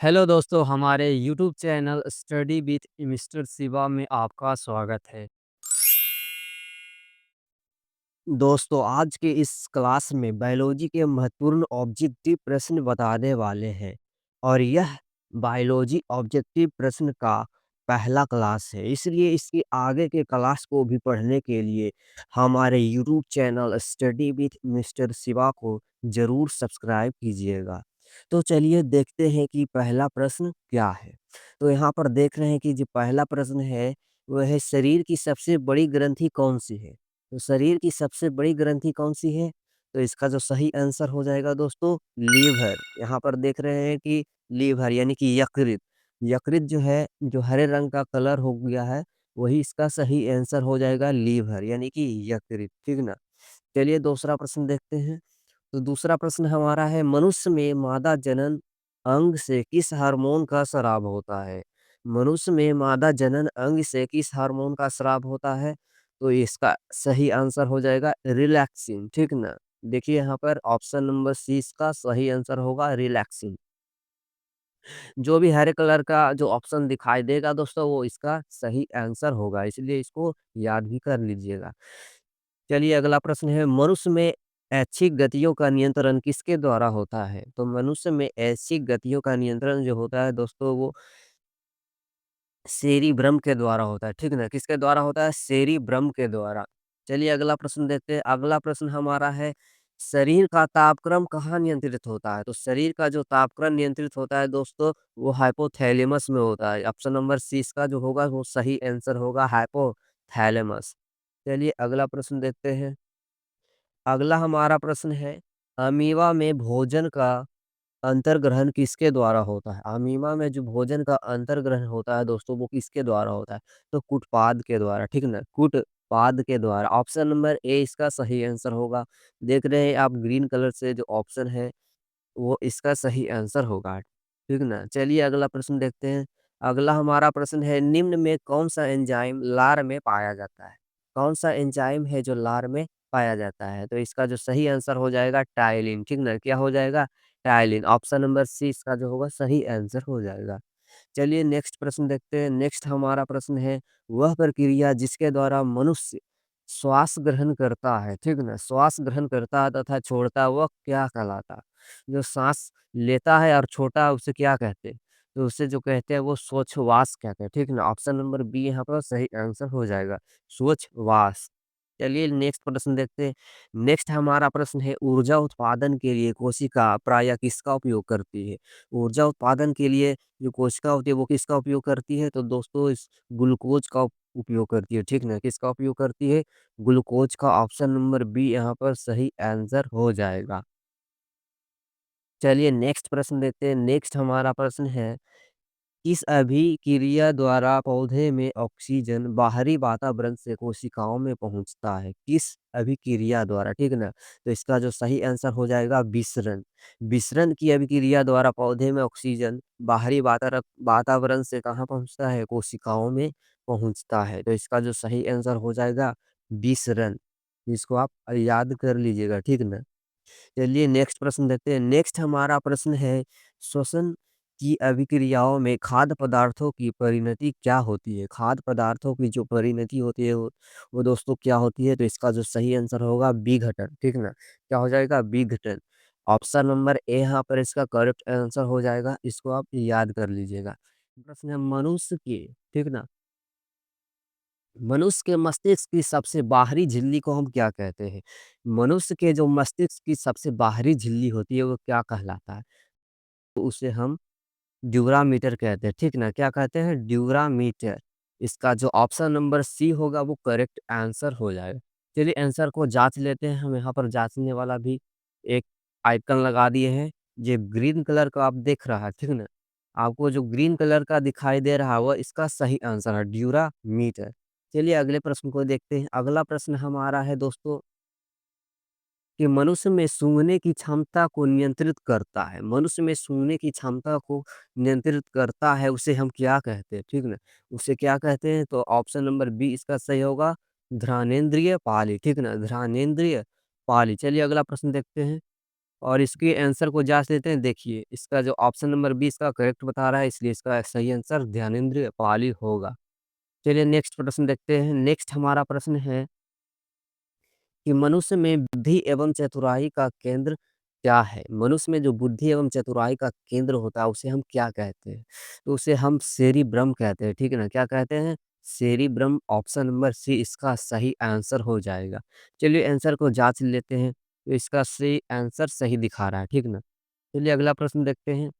Hello दोस्तों, हमारे YouTube channel study with mister Shiva में आपका स्वागत है। दोस्तों, आज के इस क्लास में बायोलॉजी के महत्वपूर्ण ऑब्जेक्टिव प्रश्न बताने वाले हैं और यह बायोलॉजी ऑब्जेक्टिव प्रश्न का पहला क्लास है। इसलिए इसके आगे के क्लास को भी पढ़ने के लिए हमारे YouTube channel study with mister Shiva को ज़रूर सब्सक्राइब कीजिएगा। तो चलिए देखते हैं कि पहला प्रश्न क्या है। तो यहाँ पर देख रहे हैं कि जो पहला प्रश्न है, वह है शरीर की सबसे बड़ी ग्रंथि कौन-सी है? तो शरीर की सबसे बड़ी ग्रंथि कौन-सी है? तो इसका जो सही आंसर हो जाएगा दोस्तों लीवर। यहाँ पर देख रहे हैं कि लीवर यानी कि यकृत। यकृत जो है, जो हरे रंग का कलर हो गया है, वही इसका सही आंसर हो जाएगा लीवर यानी कि यकृत, ठीक ना? चलिए दूसरा प्रश्न देखते हैं। तो दूसरा प्रश्न हमारा है मनुष्य में मादा जनन अंग से किस हार्मोन का स्राव होता है? मनुष्य में मादा जनन अंग से किस हार्मोन का स्राव होता है? तो इसका सही आंसर हो जाएगा रिलैक्सिन, ठीक ना? देखिए यहाँ पर ऑप्शन नंबर सी इसका सही आंसर होगा रिलैक्सिन। जो भी हरे कलर का जो ऑप्शन दिखाई देगा दोस्तों वो इसका सही आंसर होगा, इसलिए इसको याद भी कर लीजिएगा। चलिए अगला प्रश्न है मनुष्य में ऐच्छिक गतियों का नियंत्रण किसके द्वारा होता है? तो मनुष्य में ऐच्छिक गतियों का नियंत्रण जो होता है दोस्तों वो सेरिब्रम के द्वारा होता है, ठीक ना? किसके द्वारा होता है? सेरिब्रम के द्वारा। चलिए अगला प्रश्न देखते हैं। अगला प्रश्न हमारा है शरीर का तापक्रम कहाँ नियंत्रित होता है? तो शरीर का जो तापक्रम नियंत्रित होता है दोस्तों वो हाइपोथैलेमस में होता है। ऑप्शन नंबर सी इसका जो होगा वो सही आंसर होगा हाइपोथैलेमस। चलिए अगला प्रश्न देखते हैं। अगला हमारा प्रश्न है अमीबा में भोजन का अंतर्ग्रहण किसके द्वारा होता है? अमीबा में जो भोजन का अंतर्ग्रहण होता है दोस्तों वो किसके द्वारा होता है? तो कुटपाद के द्वारा, ठीक ना? कुटपाद के द्वारा। ऑप्शन नंबर ए इसका सही आंसर होगा। देख रहे हैं आप ग्रीन कलर से जो ऑप्शन है वो इसका सही आंसर होगा, ठीक ना? चलिए अगला प्रश्न देखते हैं। अगला हमारा प्रश्न है निम्न में कौन-सा एंजाइम लार में पाया जाता है? कौन-सा एंजाइम है जो लार में पाया जाता है? तो इसका जो सही आंसर हो जाएगा टाइलिन, ठीक ना? क्या हो जाएगा? टाइलिन। ऑप्शन नंबर सी इसका जो होगा सही आंसर हो जाएगा। चलिए नेक्स्ट प्रश्न देखते हैं। नेक्स्ट हमारा प्रश्न है वह प्रक्रिया जिसके द्वारा मनुष्य श्वास ग्रहण करता है, ठीक ना? श्वास ग्रहण करता है तथा छोड़ता है वह क्या कहलाता है? जो साँस लेता है और छोड़ता है उसे क्या कहते हैं? तो उसे जो कहते हैं वो श्वासोच्छ्वास कहते हैं, ठीक ना? ऑप्शन नंबर बी यहाँ पर सही आंसर हो जाएगा, श्वासोच्छ्वास। चलिए नेक्स्ट प्रश्न देखते हैं। नेक्स्ट हमारा प्रश्न है ऊर्जा उत्पादन के लिए कोशिका प्रायः किसका उपयोग करती है? ऊर्जा उत्पादन के लिए जो कोशिका होती है वो किसका उपयोग करती है? तो दोस्तों इस ग्लूकोज का उपयोग करती है, ठीक ना? किसका उपयोग करती है? ग्लूकोज का। ऑप्शन नंबर बी यहाँ पर सही आंसर हो जाएगा। चलिए नेक्स्ट प्रश्न देखते हैं। नेक्स्ट हमारा प्रश्न है किस अभिक्रिया द्वारा पौधे में ऑक्सीजन बाहरी वातावरण से कोशिकाओं में पहुंचता है? किस अभिक्रिया द्वारा, ठीक ना? तो इसका जो सही आंसर हो जाएगा विसरण। विसरण की अभिक्रिया द्वारा पौधे में ऑक्सीजन बाहरी वातावरण से कहाँ पहुंचता है? कोशिकाओं में पहुंचता है। तो इसका जो सही आंसर हो जाएगा विसरण। इसको आप याद कर लीजिएगा, ठीक ना? चलिए नेक्स्ट प्रश्न देखते हैं। नेक्स्ट हमारा प्रश्न है श्वसन की अभिक्रियाओं में खाद्य पदार्थों की परिणति क्या होती है? खाद्य पदार्थों की जो परिणति होती है वो दोस्तों क्या होती है? तो इसका जो सही आंसर होगा विघटन, ठीक ना? क्या हो जाएगा? विघटन। ऑप्शन नंबर ए यहाँ पर इसका करेक्ट आंसर हो जाएगा। इसको आप याद कर लीजिएगा। प्रश्न है मनुष्य के, ठीक ना? मनुष्य के मस्तिष्क की सबसे बाहरी झिल्ली को हम क्या कहते हैं? मनुष्य के जो मस्तिष्क की सबसे बाहरी झिल्ली होती है वो क्या कहलाता है? तो उसे हम ड्यूरामीटर कहते हैं, ठीक ना? क्या कहते हैं? ड्यूरामीटर। इसका जो ऑप्शन नंबर सी होगा वो करेक्ट आंसर हो जाएगा। चलिए आंसर को जाँच लेते हैं। हम यहाँ पर जाँचने वाला भी एक आइकन लगा दिए हैं। ये ग्रीन कलर का आप देख रहा है, ठीक ना? आपको जो ग्रीन कलर का दिखाई दे रहा है वो इसका सही आंसर है ड्यूरामीटर। चलिए अगले प्रश्न को देखते हैं। अगला प्रश्न हमारा है दोस्तों कि मनुष्य में सूंघने की क्षमता को नियंत्रित करता है। मनुष्य में सूंघने की क्षमता को नियंत्रित करता है उसे हम क्या कहते हैं? ठीक ना? उसे क्या कहते हैं? तो ऑप्शन नंबर बी इसका सही होगा घ्राणेंद्रिय पाली, ठीक ना? घ्राणेंद्रिय पाली। चलिए अगला प्रश्न देखते हैं। और इसके आंसर को जाँच लेते हैं। देखिए, इसका जो ऑप्शन नंबर बी इसका करेक्ट बता रहा है, इसलिए इसका सही आंसर ध्यानेंद्र पाली होगा। चलिए नेक्स्ट प्रश्न देखते हैं। नेक्स्ट हमारा प्रश्न है कि मनुष्य में बुद्धि एवं चतुराई का केंद्र क्या है? मनुष्य में जो बुद्धि एवं चतुराई का केंद्र होता है, उसे हम क्या कहते हैं? तो उसे हम सेरिब्रम कहते हैं, ठीक है ना? क्या कहते हैं? सेरिब्रम, ऑप्शन नंबर सी इसका सही आंसर हो जाएगा। चलिए आंसर को जाँच लेते हैं, तो इसका सही आंसर सही दिखा रहा है, ठीक ना? चलिए अगला प्रश्न देखते हैं।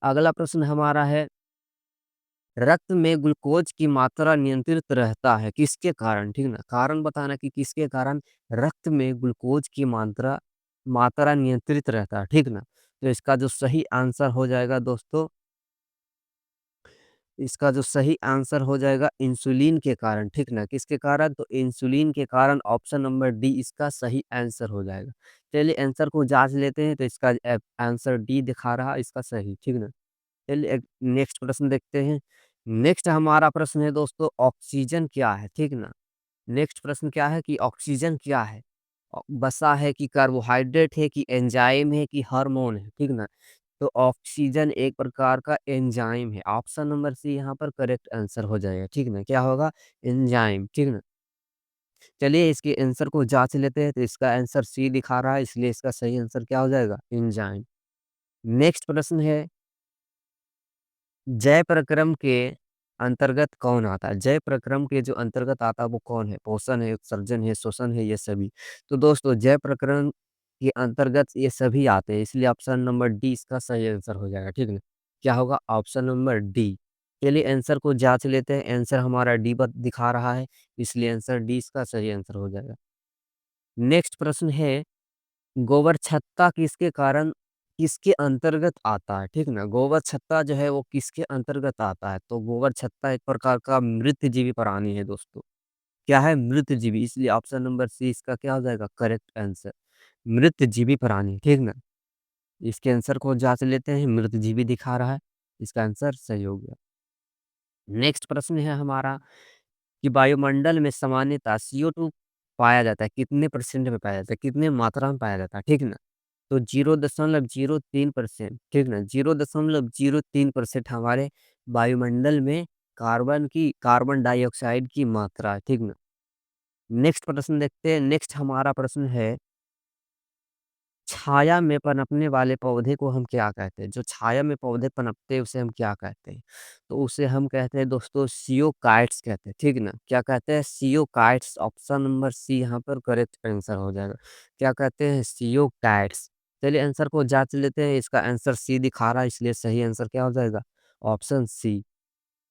अगला प्रश्न हमारा है, रक्त में ग्लूकोज की मात्रा नियंत्रित रहता है किसके कारण? ठीक ना? कारण बताना कि किसके कारण रक्त में ग्लूकोज की मात्रा मात्रा नियंत्रित रहता है, ठीक ना? तो इसका जो सही आंसर हो जाएगा दोस्तों, इसका जो सही आंसर हो जाएगा इंसुलिन के कारण, ठीक ना? किसके कारण? तो इंसुलिन के कारण, ऑप्शन नंबर डी इसका सही आंसर हो जाएगा। चलिए आंसर को जाँच लेते हैं, तो इसका आंसर डी दिखा रहा है इसका सही, ठीक ना? चलिए एक नेक्स्ट प्रश्न देखते हैं। नेक्स्ट हमारा प्रश्न है दोस्तों, ऑक्सीजन क्या है? ठीक ना? नेक्स्ट प्रश्न क्या है कि ऑक्सीजन क्या है? वसा है कि कार्बोहाइड्रेट है कि एंजाइम है कि हार्मोन है? ठीक ना? तो ऑक्सीजन एक प्रकार का एंजाइम है। ऑप्शन नंबर सी यहाँ पर करेक्ट आंसर हो जाएगा। ठीक ना? क्या होगा? एंजाइम। ठीक ना? चलिए इसके आंसर को जाँच लेते हैं, तो इसका आंसर सी दिखा रहा है, इसलिए इसका सही आंसर क्या हो जाएगा? एंजाइम। नेक्स्ट प्रश्न है, जय प्रक्रम के अंतर्गत कौन आता है? जय प्रक्रम के जो अंतर्गत आता है वो कौन है? पोषण है, उत्सर्जन है, शोषण है, ये सभी। तो दोस्तों जय प्रक्रम के अंतर्गत ये सभी आते हैं, इसलिए ऑप्शन नंबर डी इसका सही आंसर हो जाएगा, ठीक है? क्या होगा? Option number D. चलिए आंसर को जांच लेते हैं, आंसर हमारा डी दिखा रहा है, इसलिए आंसर डी इसका सही आंसर हो जाएगा। नेक्स्ट प्रश्न है, गोबर छत्ता किसके कारण किसके अंतर्गत आता है? ठीक ना? गोबर छत्ता जो है वो किसके अंतर्गत आता है? तो गोबर छत्ता एक प्रकार का मृतजीवी प्राणी है दोस्तों। क्या है? मृतजीवी, इसलिए ऑप्शन नंबर सी इसका क्या हो जाएगा? Correct answer. मृतजीवी प्राणी, ठीक ना? इसके आंसर को जांच लेते हैं, मृतजीवी दिखा रहा है, इसका आंसर सही हो गया। नेक्स्ट प्रश्न है हमारा कि वायुमंडल में सामान्यतः CO2 पाया जाता है, कितने परसेंट में पाया जाता है? कितने मात्रा में पाया जाता है? ठीक ना? तो 0.03%, ठीक ना? 0.03% हमारे वायुमंडल में कार्बन डाइऑक्साइड की मात्रा है, ठीक ना? नेक्स्ट प्रश्न देखते हैं। नेक्स्ट हमारा प्रश्न है, छाया में पनपने वाले पौधे को हम क्या कहते हैं? जो छाया में पौधे पनपते हैं उसे हम क्या कहते हैं? तो उसे हम कहते हैं दोस्तों सियोकाइट्स कहते हैं, ठीक ना? क्या कहते हैं? सियोकाइट्स, ऑप्शन नंबर सी यहाँ पर करेक्ट आंसर हो जाएगा। क्या कहते हैं? सियोकाइट्स। चलिए आंसर को जाँच लेते हैं, इसका आंसर सी दिखा रहा है, इसलिए सही आंसर क्या हो जाएगा? Option C.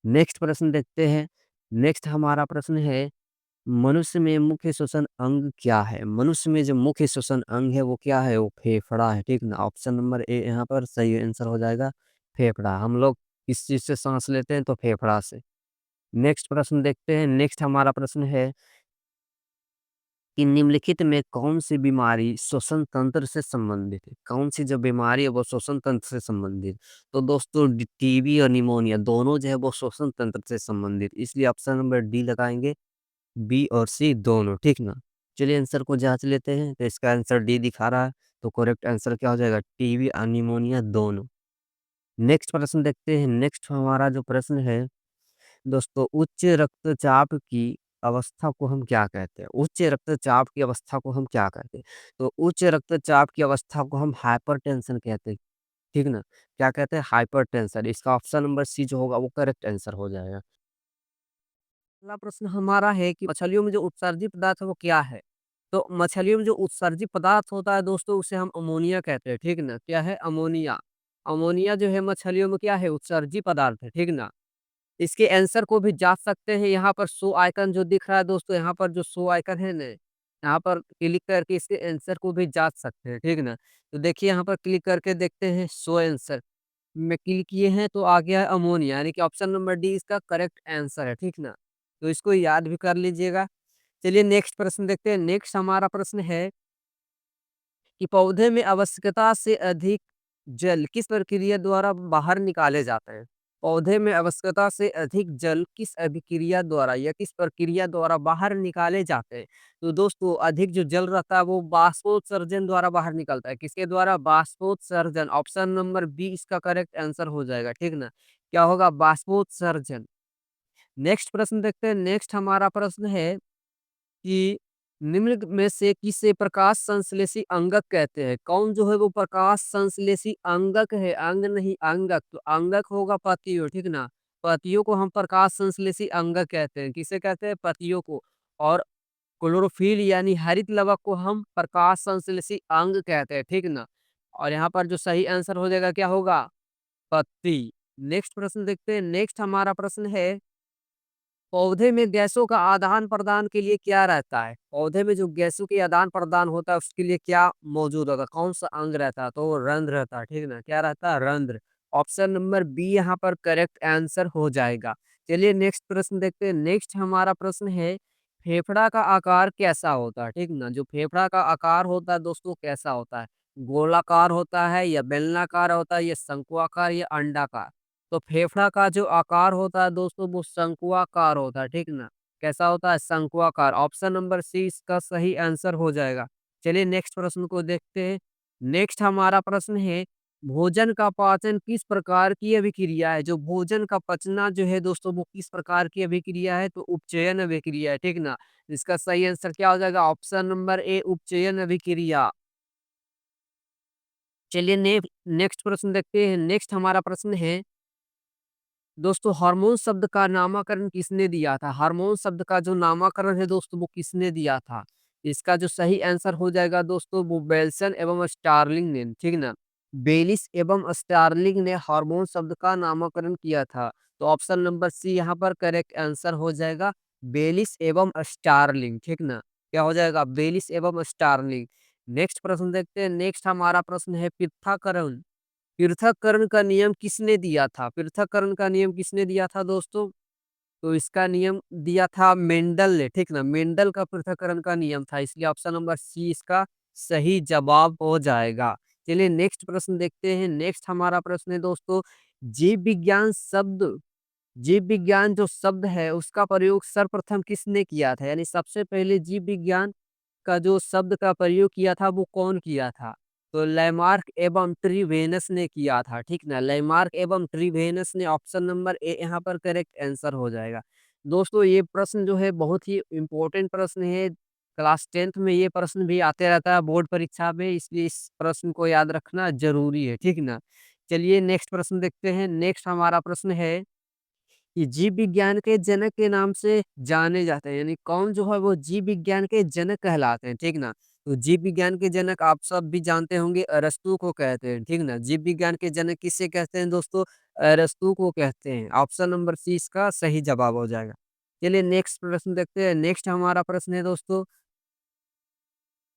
नेक्स्ट प्रश्न देखते हैं। नेक्स्ट हमारा प्रश्न है, मनुष्य में मुख्य श्वसन अंग क्या है? मनुष्य में जो मुख्य श्वसन अंग है वो क्या है? वो फेफड़ा है, ठीक ना? ऑप्शन नंबर ए यहाँ पर सही आंसर हो जाएगा, फेफड़ा। हम लोग किस चीज़ से साँस लेते हैं? तो फेफड़ा से। नेक्स्ट प्रश्न देखते हैं। नेक्स्ट हमारा प्रश्न है कि निम्नलिखित में कौन-सी बीमारी श्वसन तंत्र से संबंधित है? कौन-सी जो बीमारी है वो श्वसन तंत्र से संबंधित? तो दोस्तों टीबी और निमोनिया दोनों जो है वो श्वसन तंत्र से संबंधित, इसलिए ऑप्शन नंबर डी लगाएँगे। बी और सी दोनों, ठीक ना? चलिए आंसर को जाँच लेते हैं, तो इसका आंसर डी दिखा रहा है, तो करेक्ट आंसर क्या हो जाएगा? टीबी और निमोनिया दोनों। नेक्स्ट प्रश्न देखते हैं। नेक्स्ट हमारा जो प्रश्न है दोस्तों, उच्च रक्तचाप की अवस्था को हम क्या कहते हैं? उच्च रक्तचाप की अवस्था को हम क्या कहते हैं? तो उच्च रक्तचाप की अवस्था को हम हाइपरटेंशन कहते हैं, ठीक ना? क्या कहते हैं? हाइपरटेंशन। इसका ऑप्शन नंबर सी जो होगा वो करेक्ट आंसर हो जाएगा। अगला प्रश्न हमारा है कि मछलियों में जो उत्सर्जित पदार्थ है वो क्या है? तो मछलियों में जो उत्सर्जित पदार्थ होता है दोस्तों उसे हम अमोनिया कहते हैं, ठीक ना? क्या है? अमोनिया। अमोनिया जो है मछलियों में क्या है? उत्सर्जित पदार्थ है, ठीक ना? इसके आंसर को भी जाँच सकते हैं, यहाँ पर शो आइकन जो दिख रहा है दोस्तों, यहाँ पर जो शो आइकन है ना, यहाँ पर क्लिक करके इसके आंसर को भी जाँच सकते हैं, ठीक ना? तो देखिए यहाँ पर क्लिक करके देखते हैं शो आंसर में क्लिक किए हैं तो आ गया है अमोनिया, यानी कि ऑप्शन नंबर डी इसका करेक्ट आंसर है, ठीक ना? तो इसको याद भी कर लीजिएगा। चलिए नेक्स्ट प्रश्न देखते हैं। नेक्स्ट हमारा प्रश्न है कि पौधे में आवश्यकता से अधिक जल किस प्रक्रिया द्वारा बाहर निकाले जाते हैं? पौधे में आवश्यकता से अधिक जल किस अभिक्रिया द्वारा या किस प्रक्रिया द्वारा बाहर निकाले जाते हैं? तो दोस्तों अधिक जो जल रहता है वो बाष्पोत्सर्जन द्वारा बाहर निकलता है। किसके द्वारा? बाष्पोत्सर्जन। ऑप्शन नंबर बी इसका करेक्ट आंसर हो जाएगा, ठीक ना? क्या होगा? बाष्पोत्सर्जन। नेक्स्ट प्रश्न देखते हैं। नेक्स्ट हमारा प्रश्न है कि निम्न में से किसे प्रकाश संश्लेषी अंगक कहते हैं? कौन जो है वो प्रकाश संश्लेषी अंगक है? अंग नहीं अंगक। तो अंगक होगा पतियों, ठीक ना? पतियों को हम प्रकाश संश्लेषी अंगक कहते हैं। किसे कहते हैं? पतियों को। और क्लोरोफिल यानी हरित लवक को हम प्रकाश संश्लेषी अंग कहते हैं, ठीक ना? और यहाँ पर जो सही आंसर हो जाएगा क्या होगा? पत्ती। नेक्स्ट प्रश्न देखते हैं। नेक्स्ट हमारा प्रश्न है पौधे में गैसों का आदान-प्रदान के लिए क्या रहता है? पौधे में जो गैसों के आदान-प्रदान होता है उसके लिए क्या मौजूद होगा? कौन-सा अंग रहता है? तो वो रंध्र रहता है, ठीक है ना? क्या रहता है? रंध्र। ऑप्शन नंबर बी यहाँ पर करेक्ट आंसर हो जाएगा। चलिए नेक्स्ट प्रश्न देखते हैं। नेक्स्ट हमारा प्रश्न है फेफड़ा का आकार कैसा होता है? ठीक ना? जो फेफड़ा का आकार होता है दोस्तों कैसा होता है? गोलाकार होता है या बेलनाकार होता है या शंक्वाकार या अंडाकार? तो फेफड़ा का जो आकार होता है दोस्तों वो शंक्वाकार होता है, ठीक ना? कैसा होता है? शंक्वाकार। ऑप्शन नंबर सी इसका सही आंसर हो जाएगा। चलिए नेक्स्ट प्रश्न को देखते हैं। नेक्स्ट हमारा प्रश्न है भोजन का पाचन किस प्रकार की अभिक्रिया है? जो भोजन का पचना जो है दोस्तों वो किस प्रकार की अभिक्रिया है? तो उपचयन अभिक्रिया है, ठीक ना? इसका सही आंसर क्या हो जाएगा? ऑप्शन नंबर ए उपचयन अभिक्रिया। चलिए नेक्स्ट प्रश्न देखते हैं। नेक्स्ट हमारा प्रश्न है दोस्तों हार्मोन शब्द का नामकरण किसने दिया था? हार्मोन शब्द का जो नामकरण है दोस्तों वो किसने दिया था? इसका जो सही आंसर हो जाएगा दोस्तों वो बेल्सन एवं स्टार्लिंग ने, ठीक ना? बेलिस एवं स्टार्लिंग ने हार्मोन शब्द का नामकरण किया था। तो ऑप्शन नंबर सी यहाँ पर करेक्ट आंसर हो जाएगा बेलिस एवं स्टार्लिंग, ठीक ना? क्या हो जाएगा? बेलिस एवं स्टार्लिंग। नेक्स्ट प्रश्न देखते हैं। नेक्स्ट हमारा प्रश्न है पृथक्करण पृथक्करण का नियम किसने दिया था? पृथक्करण का नियम किसने दिया था दोस्तों? तो इसका नियम दिया था मेंडल ने, ठीक ना? मेंडल का पृथक्करण का नियम था, इसलिए ऑप्शन नंबर सी इसका सही जवाब हो जाएगा। चलिए नेक्स्ट प्रश्न देखते हैं। नेक्स्ट हमारा प्रश्न है दोस्तों जीव विज्ञान शब्द जीव विज्ञान जो शब्द है उसका प्रयोग सर्वप्रथम किसने किया था? यानी सबसे पहले जीव विज्ञान का जो शब्द का प्रयोग किया था वो कौन किया था? तो लैमार्क एवं ट्रीवेनस ने किया था, ठीक ना? लैमार्क एवं ट्रीवेनस ने ऑप्शन नंबर ए यहाँ पर करेक्ट आंसर हो जाएगा। दोस्तों ये प्रश्न जो है बहुत ही इम्पोर्टेंट प्रश्न है। क्लास 10th में ये प्रश्न भी आते रहता है बोर्ड परीक्षा में, इसलिए इस प्रश्न को याद रखना ज़रूरी है, ठीक ना? चलिए नेक्स्ट प्रश्न देखते हैं। नेक्स्ट हमारा प्रश्न है कि जीव विज्ञान के जनक के नाम से जाने जाते हैं, यानी कौन जो है वो जीव विज्ञान के जनक कहलाते हैं, ठीक ना? तो जीव विज्ञान के जनक आप सब भी जानते होंगे अरस्तू को कहते हैं, ठीक ना? जीव विज्ञान के जनक किसे कहते हैं दोस्तों? अरस्तू को कहते हैं। ऑप्शन नंबर सी इसका सही जवाब हो जाएगा। चलिए नेक्स्ट प्रश्न देखते हैं। नेक्स्ट हमारा प्रश्न है दोस्तों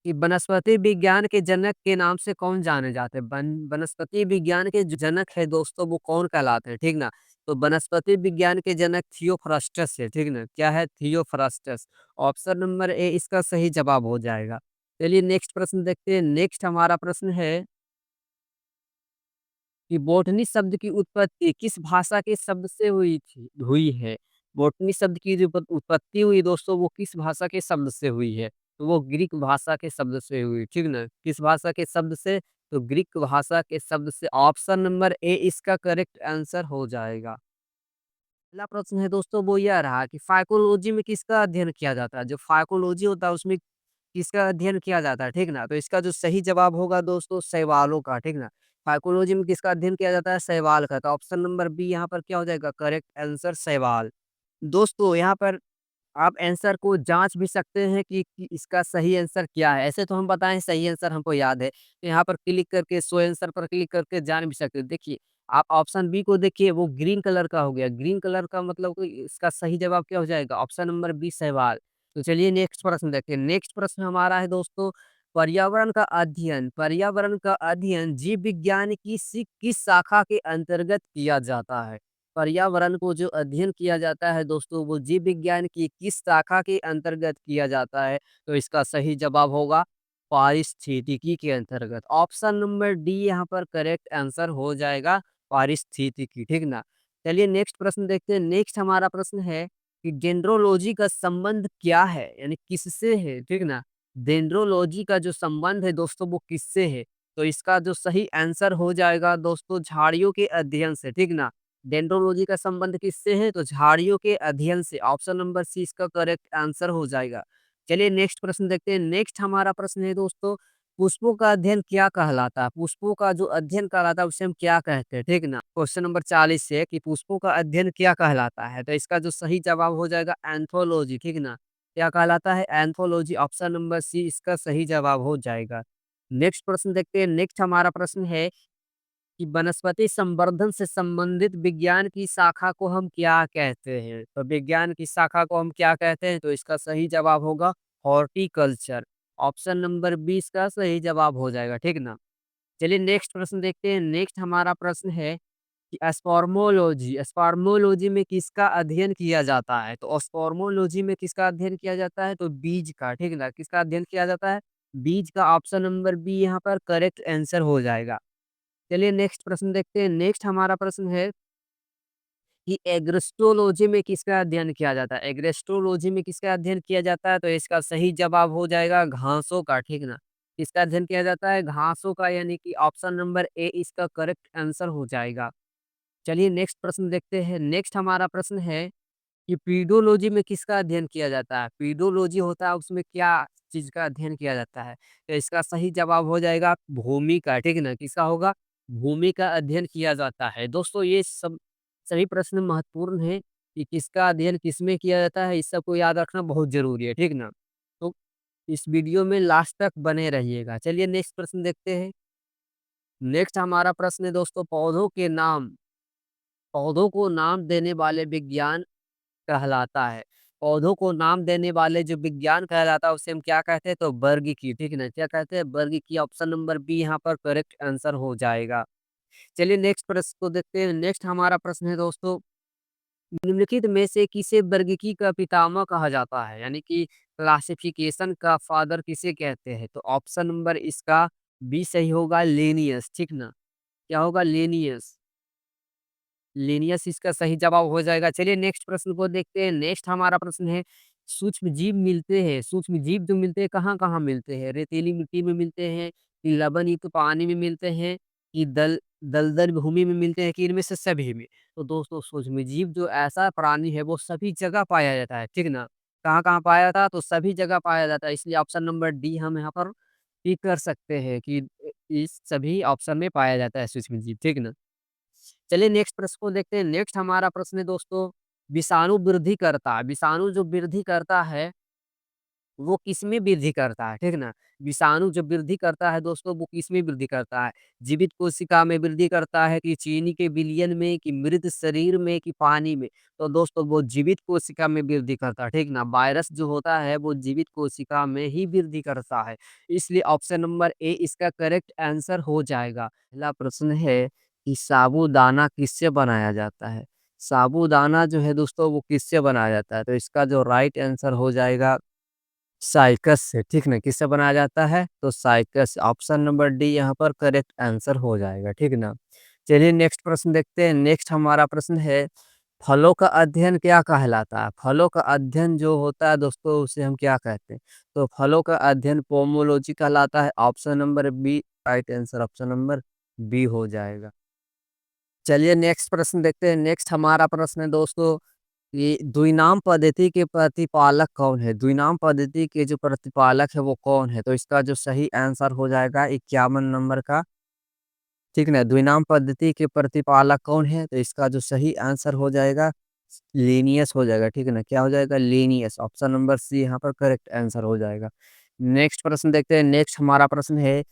कि वनस्पति विज्ञान के जनक के नाम से कौन जाने जाते हैं? वनस्पति विज्ञान के जो जनक है दोस्तों वो कौन कहलाते हैं, ठीक ना? तो वनस्पति विज्ञान के जनक थियोफ्रास्टस है, ठीक ना? क्या है? थियोफ्रास्टस। ऑप्शन नंबर ए इसका सही जवाब हो जाएगा। चलिए नेक्स्ट प्रश्न देखते हैं। नेक्स्ट हमारा प्रश्न है कि बॉटनी शब्द की उत्पत्ति किस भाषा के शब्द से हुई है? बॉटनी शब्द की जो उत्पत्ति हुई दोस्तों वो किस भाषा के शब्द से हुई है? तो वो ग्रीक भाषा के शब्द से हुई, ठीक ना? किस भाषा के शब्द से? तो ग्रीक भाषा के शब्द से। ऑप्शन नंबर ए इसका करेक्ट आंसर हो जाएगा। अगला प्रश्न है दोस्तों वो यह रहा कि फाइकोलॉजी में किसका अध्ययन किया जाता है? जो फाइकोलॉजी होता है उसमें किसका अध्ययन किया जाता है, ठीक ना? तो इसका जो सही जवाब होगा दोस्तों शैवालों का, ठीक ना? साइकोलॉजी में किसका अध्ययन किया जाता है? शैवाल का। तो ऑप्शन नंबर बी यहाँ पर क्या हो जाएगा? करेक्ट आंसर शैवाल। दोस्तों यहाँ पर आप आंसर को जाँच भी सकते हैं कि इसका सही आंसर क्या है। ऐसे तो हम बताएँ सही आंसर हमको याद है। तो यहाँ पर क्लिक करके शो आंसर पर क्लिक करके जान भी सकते हैं। देखिए, आप ऑप्शन बी को देखिए वो ग्रीन कलर का हो गया। ग्रीन कलर का मतलब कि इसका सही जवाब क्या हो जाएगा? ऑप्शन नंबर बी शैवाल। तो चलिए नेक्स्ट प्रश्न देखते हैं। नेक्स्ट प्रश्न हमारा है दोस्तों पर्यावरण का अध्ययन जीव विज्ञान की किस शाखा के अंतर्गत किया जाता है? पर्यावरण को जो अध्ययन किया जाता है दोस्तों वो जीव विज्ञान की किस शाखा के अंतर्गत किया जाता है? तो इसका सही जवाब होगा पारिस्थितिकी के अंतर्गत। ऑप्शन नंबर डी यहाँ पर करेक्ट आंसर हो जाएगा पारिस्थितिकी, ठीक ना? चलिए नेक्स्ट प्रश्न देखते हैं। नेक्स्ट हमारा प्रश्न है कि डेंड्रोलॉजी का संबंध क्या है? यानी किससे है, ठीक ना? डेंड्रोलॉजी का जो संबंध है दोस्तों वो किससे है? तो इसका जो सही आंसर हो जाएगा दोस्तों झाड़ियों के अध्ययन से, ठीक ना? डेंड्रोलॉजी का संबंध किससे है? तो झाड़ियों के अध्ययन से। ऑप्शन नंबर सी इसका करेक्ट आंसर हो जाएगा। चलिए नेक्स्ट प्रश्न देखते हैं। नेक्स्ट हमारा प्रश्न है दोस्तों, पुष्पों का अध्ययन क्या कहलाता है? पुष्पों का जो अध्ययन कहलाता है उसे हम क्या कहते हैं? ठीक ना? क्वेश्चन नंबर 40 से कि पुष्पों का अध्ययन क्या कहलाता है? तो इसका जो सही जवाब हो जाएगा एंथोलॉजी, ठीक ना? क्या कहलाता है? एंथोलॉजी। ऑप्शन नंबर सी इसका सही जवाब हो जाएगा। नेक्स्ट प्रश्न देखते हैं। नेक्स्ट हमारा प्रश्न है कि वनस्पति संवर्धन से संबंधित विज्ञान की शाखा को हम क्या कहते हैं? तो विज्ञान की शाखा को हम क्या कहते हैं? तो इसका सही जवाब होगा हॉर्टिकल्चर। ऑप्शन नंबर 20 का सही जवाब हो जाएगा, ठीक ना? चलिए नेक्स्ट प्रश्न देखते हैं। नेक्स्ट हमारा प्रश्न है कि स्पर्मोलॉजी, स्पर्मोलॉजी में किसका अध्ययन किया जाता है? तो स्पर्मोलॉजी में किसका अध्ययन किया जाता है? तो बीज का, ठीक ना? किसका अध्ययन किया जाता है? बीज का। ऑप्शन नंबर बी यहाँ पर करेक्ट आंसर हो जाएगा। चलिए नेक्स्ट प्रश्न देखते हैं। नेक्स्ट हमारा प्रश्न है कि एग्रेस्टोलॉजी में किसका अध्ययन किया जाता है? एग्रेस्टोलॉजी में किसका अध्ययन किया जाता है? तो इसका सही जवाब हो जाएगा घासों का, ठीक ना? किसका अध्ययन किया जाता है? घासों का, यानी कि ऑप्शन नंबर ए इसका करेक्ट आंसर हो जाएगा। चलिए नेक्स्ट प्रश्न देखते हैं। नेक्स्ट हमारा प्रश्न है कि पीडोलॉजी में किसका अध्ययन किया जाता है? पीडोलॉजी होता है उसमें क्या चीज़ का अध्ययन किया जाता है? तो इसका सही जवाब हो जाएगा भूमि का, ठीक है ना? किसका होगा? भूमि का अध्ययन किया जाता है। दोस्तों ये सब सभी प्रश्न महत्वपूर्ण हैं कि किसका अध्ययन किसमें किया जाता है, इस सबको याद रखना बहुत ज़रूरी है, ठीक ना? तो इस वीडियो में लास्ट तक बने रहिएगा। चलिए नेक्स्ट प्रश्न देखते हैं। नेक्स्ट हमारा प्रश्न है दोस्तों, पौधों को नाम देने वाले विज्ञान कहलाता है। पौधों को नाम देने वाले जो विज्ञान कहलाता है उसे हम क्या कहते हैं? तो वर्गीकी, ठीक है ना? क्या कहते हैं? वर्गीकी। ऑप्शन नंबर बी यहाँ पर करेक्ट आंसर हो जाएगा। चलिए नेक्स्ट प्रश्न को देखते हैं। नेक्स्ट हमारा प्रश्न है दोस्तों, निम्नलिखित में से किसे वर्गीकी का पितामह कहा जाता है? यानी कि क्लासिफिकेशन का फादर किसे कहते हैं? तो ऑप्शन नंबर इसका बी सही होगा, लेनियस, ठीक ना? क्या होगा? लेनियस। लीनियस इसका सही जवाब हो जाएगा। चलिए नेक्स्ट प्रश्न को देखते हैं। नेक्स्ट हमारा प्रश्न है, सूक्ष्म जीव जो मिलते हैं कहाँ-कहाँ मिलते हैं? रेतीली मिट्टी में मिलते हैं, कि लवणयुक्त पानी में मिलते हैं, कि दलदल भूमि में मिलते हैं, कि इनमें से सभी में? तो दोस्तों सूक्ष्म जीव जो ऐसा प्राणी है वो सभी जगह पाया जाता है, ठीक ना? कहाँ-कहाँ पाया जाता है? तो सभी जगह पाया जाता है, इसलिए ऑप्शन नंबर डी हम यहाँ पर टिक कर सकते हैं कि इस सभी ऑप्शन में पाया जाता है सूक्ष्म जीव, ठीक ना? चलिए नेक्स्ट प्रश्न को देखते हैं। नेक्स्ट हमारा प्रश्न है दोस्तों, विषाणु जो वृद्धि करता है वो किसमें वृद्धि करता है, ठीक ना? विषाणु जब वृद्धि करता है दोस्तों वो किसमें वृद्धि करता है? जीवित कोशिका में वृद्धि करता है, कि चीनी के विलयन में, कि मृत शरीर में, कि पानी में? तो दोस्तों वो जीवित कोशिका में वृद्धि करता है, ठीक ना? वायरस जो होता है वो जीवित कोशिका में ही वृद्धि करता है। इसलिए ऑप्शन नंबर ए इसका करेक्ट आंसर हो जाएगा। अगला प्रश्न है कि साबूदाना किससे बनाया जाता है? साबूदाना जो है दोस्तों वो किससे बनाया जाता है? तो इसका जो राइट आंसर हो जाएगा साइकस से, ठीक ना? किससे बनाया जाता है? तो साइकस। ऑप्शन नंबर डी यहाँ पर करेक्ट आंसर हो जाएगा, ठीक ना? चलिए नेक्स्ट प्रश्न देखते हैं। नेक्स्ट हमारा प्रश्न है, फलों का अध्ययन क्या कहलाता है? फलों का अध्ययन जो होता है दोस्तों उसे हम क्या कहते हैं? तो फलों का अध्ययन पोमोलॉजी कहलाता है। Option number B right answer, option number B हो जाएगा। चलिए नेक्स्ट प्रश्न देखते हैं। नेक्स्ट हमारा प्रश्न है दोस्तों, ये द्विनाम पद्धति के प्रतिपालक कौन है? द्विनाम पद्धति के जो प्रतिपालक है वो कौन है? तो इसका जो सही आंसर हो जाएगा 51 नंबर का, ठीक ना? द्विनाम पद्धति के प्रतिपालक कौन है? तो इसका जो सही आंसर हो जाएगा लीनियस हो जाएगा, ठीक है ना? क्या हो जाएगा? लीनियस। ऑप्शन नंबर सी यहाँ पर करेक्ट आंसर हो जाएगा। नेक्स्ट प्रश्न देखते हैं। नेक्स्ट हमारा प्रश्न है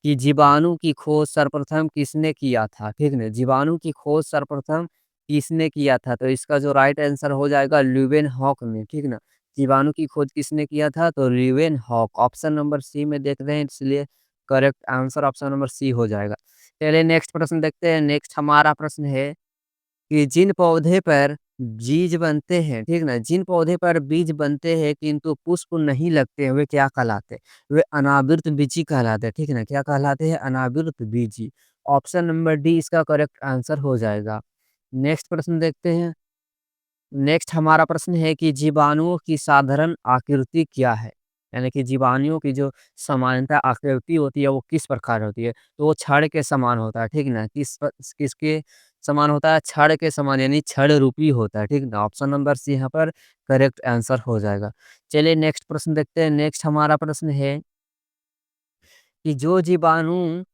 कि जीवाणु की खोज सर्वप्रथम किसने किया था? ठीक ना? जीवाणु की खोज सर्वप्रथम किसने किया था? तो इसका जो राइट आंसर हो जाएगा ल्यूवेनहॉक ने, ठीक ना? जीवाणु की खोज किसने किया था? तो ल्यूवेनहॉक। ऑप्शन नंबर सी में देख रहे हैं इसलिए correct answer option number C हो जाएगा। चलिए नेक्स्ट प्रश्न देखते हैं। नेक्स्ट हमारा प्रश्न है कि जिन पौधे पर बीज बनते हैं, ठीक ना? जिन पौधे पर बीज बनते हैं किंतु पुष्प नहीं लगते हैं, वे क्या कहलाते हैं? वे अनावृत बीजी कहलाते हैं, ठीक है ना? क्या कहलाते हैं? अनावृत बीजी। ऑप्शन नंबर डी इसका करेक्ट आंसर हो जाएगा। नेक्स्ट प्रश्न देखते हैं। नेक्स्ट हमारा प्रश्न है कि जीवाणुओं की साधारण आकृति क्या है? यानी कि जीवाणुओं की जो सामान्यतः आकृति होती है वो किस प्रकार होती है? तो वो छड़ के समान होता है, ठीक ना? किसके समान होता है? छड़ के समान यानी छड़ रूपी होता है, ठीक ना? ऑप्शन नंबर सी यहाँ पर करेक्ट आंसर हो जाएगा। चलिए नेक्स्ट प्रश्न देखते हैं। नेक्स्ट हमारा प्रश्न है कि जो जीवाणु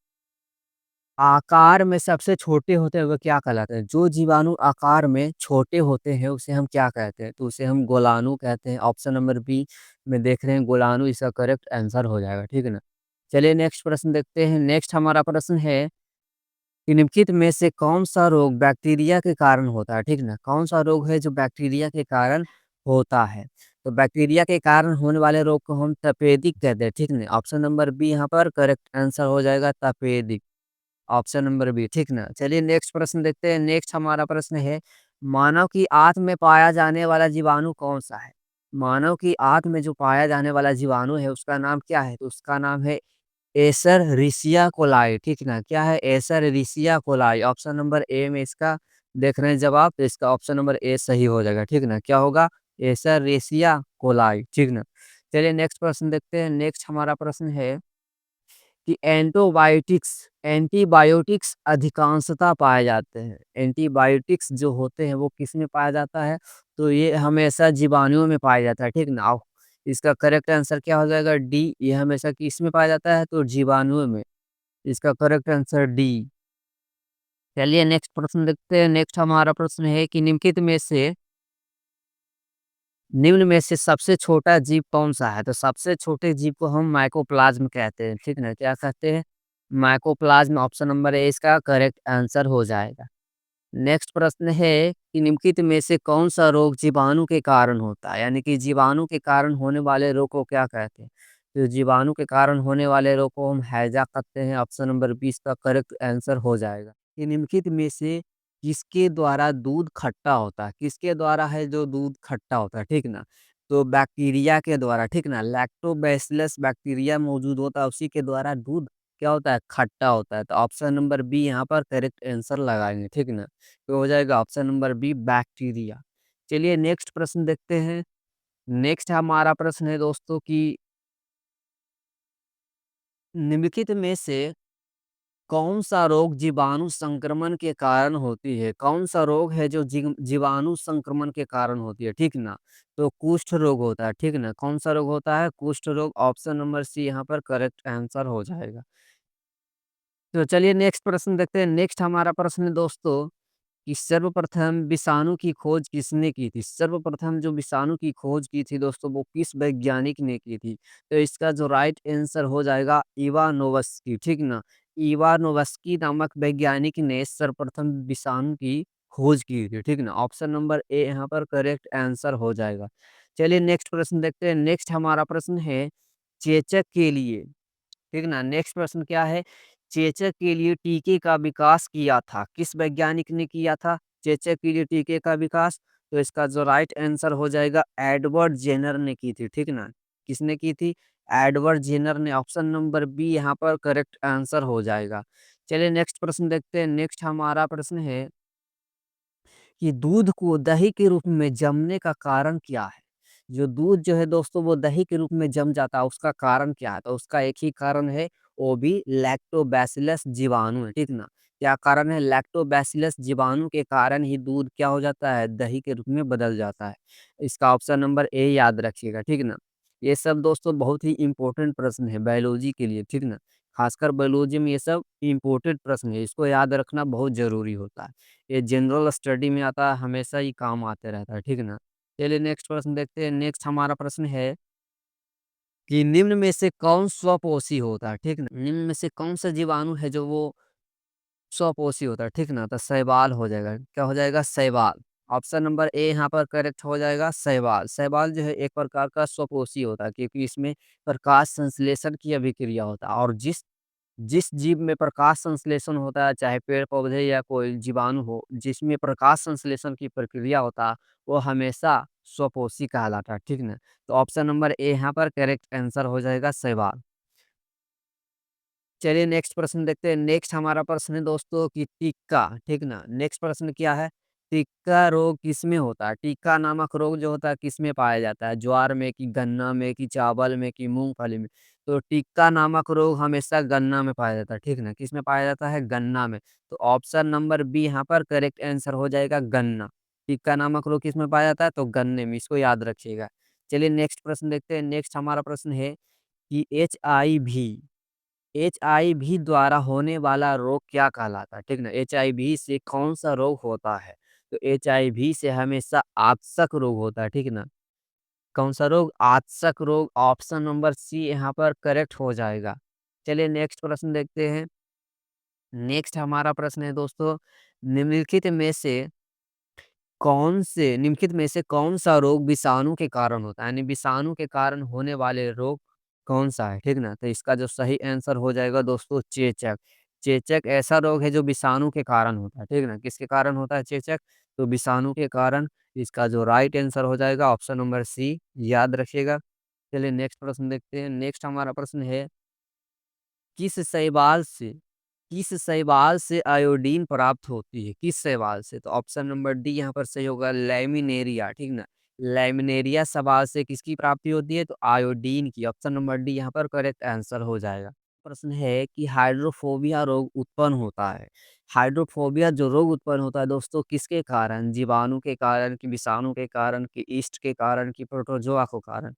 आकार में सबसे छोटे होते हैं वो क्या कहलाते हैं? जो जीवाणु आकार में छोटे होते हैं उसे हम क्या कहते हैं? तो उसे हम गोलाणु कहते हैं। ऑप्शन नंबर बी में देख रहे हैं गोलाणु इसका करेक्ट आंसर हो जाएगा, ठीक है ना? चलिए नेक्स्ट प्रश्न देखते हैं। नेक्स्ट हमारा प्रश्न है कि निम्नलिखित में से कौन-सा रोग बैक्टीरिया के कारण होता है, ठीक ना? कौन-सा रोग है जो बैक्टीरिया के कारण होता है? तो बैक्टीरिया के कारण होने वाले रोग को हम तपेदिक कहते हैं, ठीक ना? ऑप्शन नंबर बी यहाँ पर करेक्ट आंसर हो जाएगा तपेदिक। ऑप्शन नंबर बी, ठीक ना? चलिए नेक्स्ट प्रश्न देखते हैं। नेक्स्ट हमारा प्रश्न है, मानव की आँत में पाया जाने वाला जीवाणु कौन-सा है? मानव की आँत में जो पाया जाने वाला जीवाणु है उसका नाम क्या है? तो उसका नाम है एसररिशिया कोलाई, ठीक ना? क्या है? एसररिशिया कोलाई। ऑप्शन नंबर ए में इसका देख रहे हैं जवाब, तो इसका ऑप्शन नंबर ए सही हो जाएगा, ठीक ना? क्या होगा? एसररेसिया कोलाई, ठीक ना? चलिए नेक्स्ट प्रश्न देखते हैं। नेक्स्ट हमारा प्रश्न है कि एंटीबायोटिक्स अधिकांशतः पाए जाते हैं। एंटीबायोटिक्स जो होते हैं वो किसमें पाया जाता है? तो ये हमेशा जीवाणुओं में पाया जाता है, ठीक ना? इसका करेक्ट आंसर क्या हो जाएगा? डी। ये हमेशा किसमें पाया जाता है? तो जीवाणुओं में। इसका करेक्ट आंसर डी। चलिए नेक्स्ट प्रश्न देखते हैं। नेक्स्ट हमारा प्रश्न है कि निम्न में से सबसे छोटा जीव कौन-सा है? तो सबसे छोटे जीव को हम माइकोप्लाज़्म कहते हैं, ठीक ना? क्या कहते हैं? माइकोप्लाज़्म। ऑप्शन नंबर ए इसका करेक्ट आंसर हो जाएगा। नेक्स्ट प्रश्न है कि निम्नलिखित में से कौन-सा रोग जीवाणु के कारण होता है? यानी कि जीवाणु के कारण होने वाले रोग को क्या कहते हैं? तो जीवाणु के कारण होने वाले रोग को हम हैजा कहते हैं। ऑप्शन नंबर बी इसका करेक्ट आंसर हो जाएगा। कि निम्नलिखित में से किसके द्वारा दूध खट्टा होता है? किसके द्वारा है जो दूध खट्टा होता है, ठीक ना? तो बैक्टीरिया के द्वारा, ठीक ना? लैक्टोबैसिलस बैक्टीरिया मौजूद होता है, उसी के द्वारा दूध क्या होता है? खट्टा होता है। तो ऑप्शन नंबर बी यहाँ पर करेक्ट आंसर लगाएँगे, ठीक ना? तो हो जाएगा ऑप्शन नंबर बी बैक्टीरिया। चलिए नेक्स्ट प्रश्न देखते हैं। नेक्स्ट हमारा प्रश्न है दोस्तों कि निम्नलिखित में से कौन-सा रोग जीवाणु संक्रमण के कारण होती है? कौन-सा रोग है जो जीवाणु संक्रमण के कारण होती है, ठीक ना? तो कुष्ठ रोग होता है, ठीक ना? कौन-सा रोग होता है? कुष्ठ रोग। ऑप्शन नंबर सी यहाँ पर करेक्ट आंसर हो जाएगा। तो चलिए नेक्स्ट प्रश्न देखते हैं। नेक्स्ट हमारा प्रश्न है दोस्तों कि सर्वप्रथम विषाणु की खोज किसने की थी? सर्वप्रथम जो विषाणु की खोज की थी दोस्तों वो किस वैज्ञानिक ने की थी? तो इसका जो राइट आंसर हो जाएगा इवानोव्स्की, ठीक ना? इवानोव्स्की नामक वैज्ञानिक ने सर्वप्रथम विषाणु की खोज की थी, ठीक ना? ऑप्शन नंबर ए यहाँ पर करेक्ट आंसर हो जाएगा। चलिए नेक्स्ट प्रश्न देखते हैं। नेक्स्ट हमारा प्रश्न है चेचक के लिए, ठीक ना? नेक्स्ट प्रश्न क्या है? चेचक के लिए टीके का विकास किया था, किस वैज्ञानिक ने किया था चेचक के लिए टीके का विकास? तो इसका जो राइट आंसर हो जाएगा एडवर्ड जेनर ने की थी, ठीक ना? किसने की थी? एडवर्ड जेनर ने। ऑप्शन नंबर बी यहाँ पर करेक्ट आंसर हो जाएगा। चलिए नेक्स्ट प्रश्न देखते हैं। नेक्स्ट हमारा प्रश्न है कि दूध को दही के रूप में जमने का कारण क्या है? जो दूध जो है दोस्तों वो दही के रूप में जम जाता है उसका कारण क्या है? तो उसका एक ही कारण है, वो भी लैक्टोबैसिलस जीवाणु है, ठीक ना? क्या कारण है? लैक्टोबैसिलस जीवाणु के कारण ही दूध क्या हो जाता है? दही के रूप में बदल जाता है। इसका ऑप्शन नंबर ए याद रखिएगा, ठीक ना? ये सब दोस्तों बहुत ही इम्पोर्टेंट प्रश्न है बायोलॉजी के लिए, ठीक ना? खासकर बायोलॉजी में ये सब इम्पोर्टेंट प्रश्न है, इसको याद रखना बहुत ज़रूरी होता है। ये जनरल स्टडी में आता है, हमेशा ही काम आते रहता है, ठीक ना? चलिए नेक्स्ट प्रश्न देखते हैं। नेक्स्ट हमारा प्रश्न है कि निम्न में से कौन स्वपोषी होता है, ठीक ना? निम्न में से कौन सा जीवाणु है जो वो स्वपोषी होता है, ठीक ना? तो शैवाल हो जाएगा। क्या हो जाएगा? शैवाल। ऑप्शन नंबर ए यहाँ पर करेक्ट हो जाएगा शैवाल। शैवाल जो है एक प्रकार का स्वपोषी होता है क्योंकि इसमें प्रकाश संश्लेषण की अभिक्रिया होता है और जिस जिस जीव में प्रकाश संश्लेषण होता है, चाहे पेड़-पौधे या कोई जीवाणु हो, जिसमें प्रकाश संश्लेषण की प्रक्रिया होता है, वो हमेशा स्वपोषी कहलाता है, ठीक ना? तो ऑप्शन नंबर ए यहाँ पर करेक्ट आंसर हो जाएगा शैवाल। चलिए नेक्स्ट प्रश्न देखते हैं। नेक्स्ट हमारा प्रश्न है दोस्तों कि टीका, ठीक ना? नेक्स्ट प्रश्न क्या है? टिक्का रोग किसमें होता है? टिक्का नामक रोग जो होता है किसमें पाया जाता है? ज्वार में कि गन्ना में कि चावल में कि मूँगफली में? तो टिक्का नामक रोग हमेशा गन्ना में पाया जाता है, ठीक ना? किसमें पाया जाता है? गन्ना में। तो ऑप्शन नंबर बी यहाँ पर करेक्ट आंसर हो जाएगा गन्ना। टिक्का नामक रोग किसमें पाया जाता है? तो गन्ने में, इसको याद रखिएगा। चलिए नेक्स्ट प्रश्न देखते हैं। नेक्स्ट हमारा प्रश्न है कि एचआईवी द्वारा होने वाला रोग क्या कहलाता है? ठीक ना? एचआईवी से कौन-सा रोग होता है? तो एचआईवी से हमेशा आंतशक रोग होता है, ठीक ना? कौन-सा रोग? आंतशक रोग, ऑप्शन नंबर सी यहाँ पर करेक्ट हो जाएगा। चलिए नेक्स्ट प्रश्न देखते हैं। नेक्स्ट हमारा प्रश्न है दोस्तों, निम्नलिखित में से निम्नलिखित में से कौन-सा रोग विषाणु के कारण होता है? यानी विषाणु के कारण होने वाले रोग कौन-सा है? ठीक ना? तो इसका जो सही आंसर हो जाएगा दोस्तों चेचक। चेचक ऐसा रोग है जो विषाणु के कारण होता है, ठीक ना? किसके कारण होता है चेचक? तो विषाणु के कारण। इसका जो राइट आंसर हो जाएगा ऑप्शन नंबर सी, याद रखिएगा। चलिए नेक्स्ट प्रश्न देखते हैं। नेक्स्ट हमारा प्रश्न है, किस शैवाल से किस शैवाल से आयोडीन प्राप्त होती है? किस शैवाल से? तो ऑप्शन नंबर डी यहाँ पर सही होगा, लैमिनेरिया, ठीक ना? लैमिनेरिया शैवाल से किसकी प्राप्ति होती है? तो आयोडीन की। ऑप्शन नंबर डी यहाँ पर करेक्ट आंसर हो जाएगा। प्रश्न है कि हाइड्रोफोबिया रोग उत्पन्न होता है। हाइड्रोफोबिया जो रोग उत्पन्न होता है दोस्तों किसके कारण? जीवाणु के कारण, कि विषाणु के कारण, कि ईस्ट के कारण, कि प्रोटोजोआ के कारण?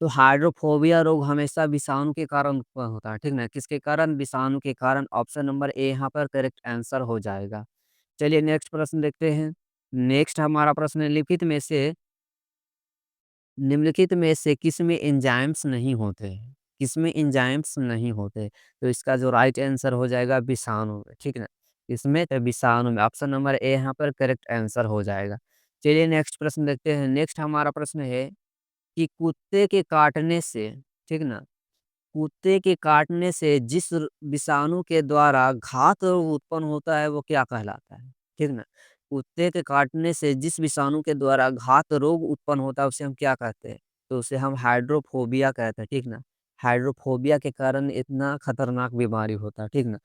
तो हाइड्रोफोबिया रोग हमेशा विषाणु के कारण उत्पन्न होता है, ठीक ना? किसके कारण? विषाणु के कारण। ऑप्शन नंबर ए यहाँ पर करेक्ट आंसर हो जाएगा। चलिए नेक्स्ट प्रश्न देखते हैं। नेक्स्ट हमारा प्रश्न है, निम्नलिखित में से किसमें एंजाइम्स नहीं होते हैं? किसमें एंजाइम्स नहीं होते? तो इसका जो राइट आंसर हो जाएगा विषाणु में, ठीक ना? इसमें तो विषाणु में। ऑप्शन नंबर ए यहाँ पर करेक्ट आंसर हो जाएगा। चलिए नेक्स्ट प्रश्न देखते हैं। नेक्स्ट हमारा प्रश्न है कि कुत्ते के काटने से, ठीक ना? कुत्ते के काटने से जिस विषाणु के द्वारा घात रोग उत्पन्न होता है वो क्या कहलाता है? ठीक ना? कुत्ते के काटने से जिस विषाणु के द्वारा घात रोग उत्पन्न होता है उसे हम क्या कहते हैं? तो उसे हम हाइड्रोफोबिया कहते हैं, ठीक ना? हाइड्रोफोबिया के कारण इतना खतरनाक बीमारी होता है, ठीक ना?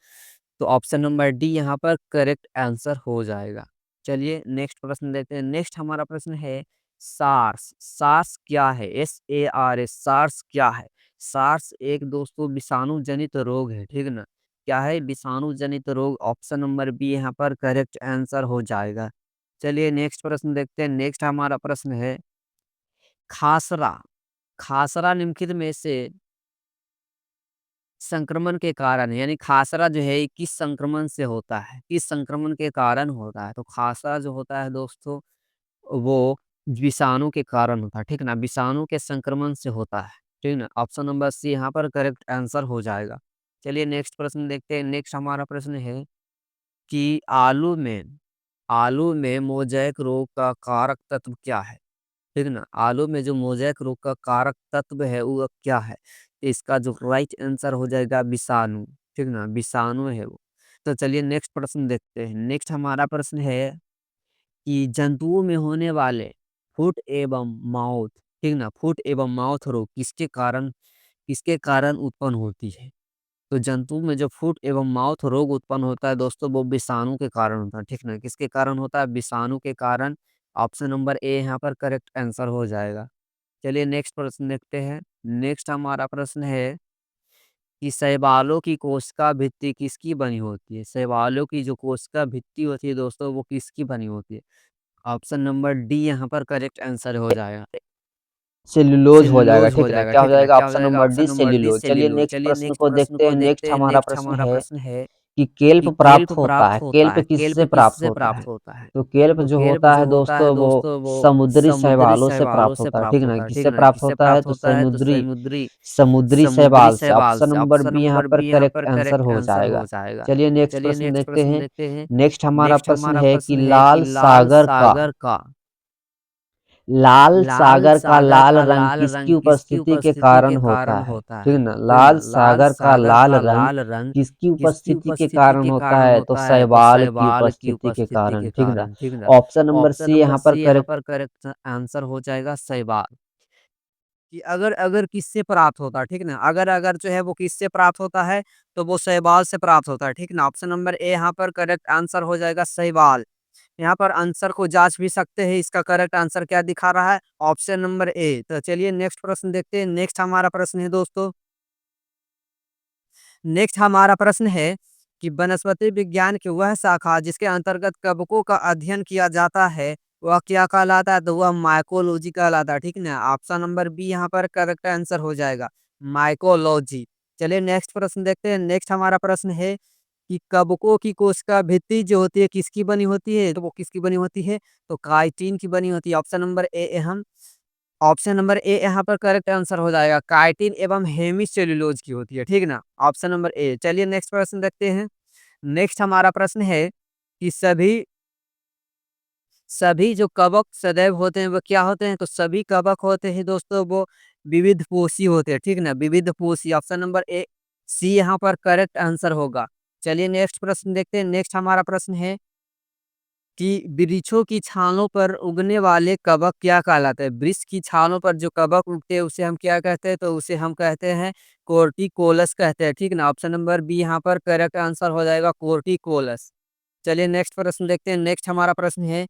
तो ऑप्शन नंबर डी यहाँ पर करेक्ट आंसर हो जाएगा। चलिए नेक्स्ट प्रश्न देखते हैं। नेक्स्ट हमारा प्रश्न है सार्स। सार्स क्या है? SARS, सार्स क्या है? सार्स एक दोस्तों विषाणु जनित रोग है, ठीक ना? क्या है? विषाणु जनित रोग। ऑप्शन नंबर बी यहाँ पर करेक्ट आंसर हो जाएगा। चलिए नेक्स्ट प्रश्न देखते हैं। नेक्स्ट हमारा प्रश्न है खासरा। खासरा निम्नलिखित में से संक्रमण के कारण, यानी खासरा जो है ये किस संक्रमण से होता है? किस संक्रमण के कारण होता है? तो खासरा जो होता है दोस्तों वो विषाणु के कारण होता है, ठीक ना? विषाणु के संक्रमण से होता है, ठीक ना? ऑप्शन नंबर सी यहाँ पर करेक्ट आंसर हो जाएगा। चलिए नेक्स्ट प्रश्न देखते हैं। नेक्स्ट हमारा प्रश्न है कि आलू में मोज़ेक रोग का कारक तत्व क्या है? ठीक ना? आलू में जो मोज़ेक रोग का कारक तत्व है वो क्या है? इसका जो राइट आंसर हो जाएगा विषाणु, ठीक ना? विषाणु है वो। तो चलिए नेक्स्ट प्रश्न देखते हैं। नेक्स्ट हमारा प्रश्न है कि जंतुओं में होने वाले फुट एवं माउथ, ठीक ना? फुट एवं माउथ रोग किसके कारण उत्पन्न होती है? तो जंतु में जो फुट एवं माउथ रोग उत्पन्न होता है दोस्तों वो विषाणु के कारण होता है, ठीक ना? किसके कारण होता है? विषाणु के कारण। ऑप्शन नंबर ए यहाँ पर करेक्ट आंसर हो जाएगा। चलिए नेक्स्ट प्रश्न देखते हैं। नेक्स्ट हमारा प्रश्न है कि शैवालों की कोशिका भित्ति किसकी बनी होती है? शैवालों की जो कोशिका भित्ति होती है दोस्तों वो किसकी बनी होती है? ऑप्शन नंबर डी यहाँ पर करेक्ट आंसर हो जाएगा। सेल्यूलोज हो जाएगा, सेल्यूलोज हो ठीक ना? जाएगा, क्या हो ठीक ना? जाएगा? क्या हो ऑप्शन जाएगा? Number option D number D cellulose. चलिए सेल्यूलोज। नेक्स्ट चलिए प्रश्न नेक्स्ट को प्रश्न देखते को हैं। देखते नेक्स्ट हैं। हमारा नेक्स्ट प्रश्न हमारा है प्रश्न है कि केल्प कि प्राप्त केल्प होता है। प्राप्त होता केल्प है। किससे केल्प प्राप्त किससे होता प्राप्त है? होता है? तो केल्प तो जो केल्प होता जो है होता है दोस्तों वो दोस्तों वो समुद्री समुद्री शैवालों से शैवालों प्राप्त से होता है, प्राप्त ठीक ना? होता है, ठीक किससे ना? प्राप्त किससे होता है? प्राप्त तो होता है? तो समुद्री समुद्री समुद्री समुद्री शैवाल से। शैवाल ऑप्शन से। नंबर ऑप्शन बी यहाँ नंबर पर बी यहाँ करेक्ट पर आंसर करेक्ट हो आंसर जाएगा। हो जाएगा। चलिए नेक्स्ट चलिए प्रश्न नेक्स्ट देखते प्रश्न हैं। देखते हैं। नेक्स्ट हमारा नेक्स्ट प्रश्न हमारा है कि प्रश्न है कि लाल लाल सागर का सागर का लाल लाल सागर का सागर लाल का रंग लाल किसकी रंग किसकी उपस्थिति के उपस्थिति कारण के होता कारण है? होता ठीक है? ना? ठीक लाल ना? लाल सागर का सागर लाल का रंग लाल रंग किसकी किसकी उपस्थिति के उपस्थिति कारण के होता कारण है? तो होता है? तो शैवाल की शैवाल की उपस्थिति के उपस्थिति कारण, के ठीक ना? कारण, ठीक ना? Option number option C number यहाँ पर सी यहाँ करेक्ट। पर करेक्ट आंसर हो जाएगा शैवाल। कि अगर अगर किससे प्राप्त होता है, ठीक ना? अगर अगर जो है वो किससे प्राप्त होता है तो वो शैवाल से प्राप्त होता है, ठीक ना? ऑप्शन नंबर ए यहाँ पर करेक्ट आंसर हो जाएगा शैवाल। यहाँ पर आंसर को जाँच भी सकते हैं, इसका करेक्ट आंसर क्या दिखा रहा है? ऑप्शन नंबर ए। तो चलिए नेक्स्ट प्रश्न देखते हैं। नेक्स्ट हमारा प्रश्न है दोस्तों, नेक्स्ट हमारा प्रश्न है कि वनस्पति विज्ञान की वह शाखा जिसके अंतर्गत कवकों का अध्ययन किया जाता है, वह क्या कहलाता है? तो वह माइकोलॉजी कहलाता है, ठीक ना? ऑप्शन नंबर बी यहाँ पर करेक्ट आंसर हो जाएगा, माइकोलॉजी। चलिए नेक्स्ट प्रश्न देखते हैं। नेक्स्ट हमारा प्रश्न है कि कवकों की कोशिका भित्ति जो होती है किसकी बनी होती है? तो वो किसकी बनी होती है? तो काइटिन की बनी होती है। ऑप्शन नंबर ए यहाँ पर करेक्ट आंसर हो जाएगा, काइटिन एवं हेमिसेल्यूलोज की होती है, ठीक ना? ऑप्शन नंबर ए। चलिए नेक्स्ट प्रश्न देखते हैं। नेक्स्ट हमारा प्रश्न है कि सभी सभी जो कवक सदैव होते हैं वो क्या होते हैं? तो सभी कवक होते हैं दोस्तों वो विविध पोषी होते हैं, ठीक ना? विविध पोषी, ऑप्शन नंबर ए सी यहाँ पर करेक्ट आंसर होगा। चलिए नेक्स्ट प्रश्न देखते हैं। नेक्स्ट हमारा प्रश्न है कि वृक्षों की छालों पर उगने वाले कवक क्या कहलाते हैं? वृक्ष की छालों पर जो कवक उगते हैं उसे हम क्या कहते हैं? तो उसे हम कहते हैं कोर्टिकोलस कहते हैं, ठीक ना? ऑप्शन नंबर बी यहाँ पर करेक्ट आंसर हो जाएगा, कोर्टिकोलस। चलिए नेक्स्ट प्रश्न देखते हैं। नेक्स्ट हमारा प्रश्न है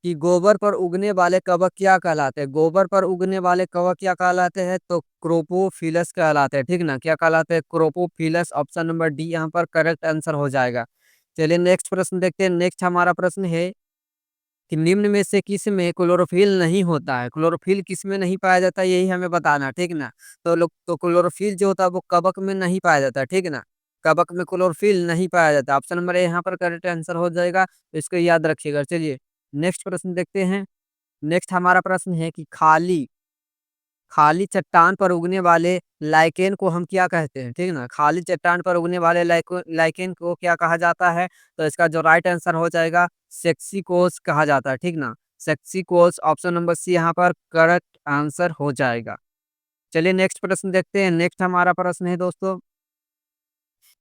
कि गोबर पर उगने वाले कवक क्या कहलाते हैं? गोबर पर उगने वाले कवक क्या कहलाते हैं? तो क्रोपोफिलस कहलाते हैं, ठीक ना? क्या कहलाते हैं? क्रोपोफिलस। ऑप्शन नंबर डी यहाँ पर करेक्ट आंसर हो जाएगा। चलिए नेक्स्ट प्रश्न देखते हैं। नेक्स्ट हमारा प्रश्न है कि निम्न में से किस में क्लोरोफिल नहीं होता है? क्लोरोफिल किस में नहीं पाया जाता है यही हमें बताना है, ठीक ना? तो क्लोरोफिल जो होता है वो कवक में नहीं पाया जाता है, ठीक ना? कवक में क्लोरोफिल नहीं पाया जाता। ऑप्शन नंबर ए यहाँ पर करेक्ट आंसर हो जाएगा, तो इसको याद रखिएगा। चलिए नेक्स्ट प्रश्न देखते हैं। नेक्स्ट हमारा प्रश्न है कि खाली खाली चट्टान पर उगने वाले लाइकेन को हम क्या कहते हैं? ठीक ना? खाली चट्टान पर उगने वाले लाइकेन को क्या कहा जाता है? तो इसका जो राइट आंसर हो जाएगा सेक्सिकोस कहा जाता है, ठीक ना? सेक्सिकोस, ऑप्शन नंबर सी यहाँ पर करेक्ट आंसर हो जाएगा। चलिए नेक्स्ट प्रश्न देखते हैं। नेक्स्ट हमारा प्रश्न है दोस्तों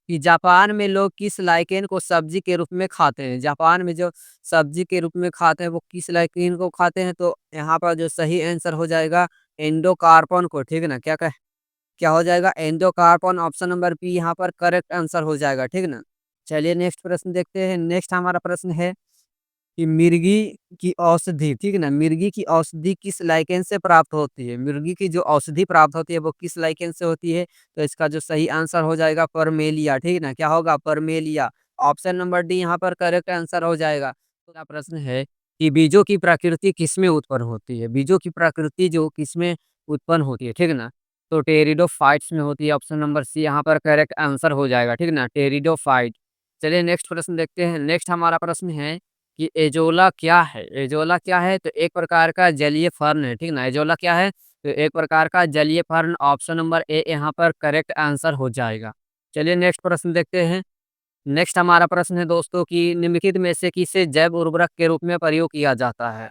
कि जापान में लोग किस लाइकेन को सब्जी के रूप में खाते हैं? जापान में जो सब्जी के रूप में खाते हैं वो किस लाइकेन को खाते हैं? तो यहाँ पर जो सही आंसर हो जाएगा एंडोकार्पन को, ठीक ना? क्या हो जाएगा? एंडोकार्पन, ऑप्शन नंबर बी यहाँ पर करेक्ट आंसर हो जाएगा, ठीक ना? चलिए नेक्स्ट प्रश्न देखते हैं। नेक्स्ट हमारा प्रश्न है कि मिर्गी की औषधि, ठीक है ना? मिर्गी की औषधि किस लाइकेन से प्राप्त होती है? मिर्गी की जो औषधि प्राप्त होती है वो किस लाइकेन से होती है? तो इसका जो सही आंसर हो जाएगा परमेलिया, ठीक है ना? क्या होगा? परमेलिया। ऑप्शन नंबर डी यहाँ पर करेक्ट आंसर हो जाएगा। अगला प्रश्न है कि बीजों की प्रकृति किसमें उत्पन्न होती है? बीजों की प्रकृति जो किसमें उत्पन्न होती है, ठीक है ना? तो टेरिडोफाइट्स में होती है। ऑप्शन नंबर सी यहाँ पर करेक्ट आंसर हो जाएगा, ठीक है ना? टेरिडोफाइट। चलिए नेक्स्ट प्रश्न देखते हैं। नेक्स्ट हमारा प्रश्न है कि एजोला क्या है? एजोला क्या है? तो एक प्रकार का जलीय फर्न है, ठीक ना? एजोला क्या है? तो एक प्रकार का जलीय फर्न, ऑप्शन नंबर ए यहाँ पर करेक्ट आंसर हो जाएगा। चलिए नेक्स्ट प्रश्न देखते हैं। नेक्स्ट हमारा प्रश्न है दोस्तों कि निम्नलिखित में से किसे जैव उर्वरक के रूप में प्रयोग किया जाता है?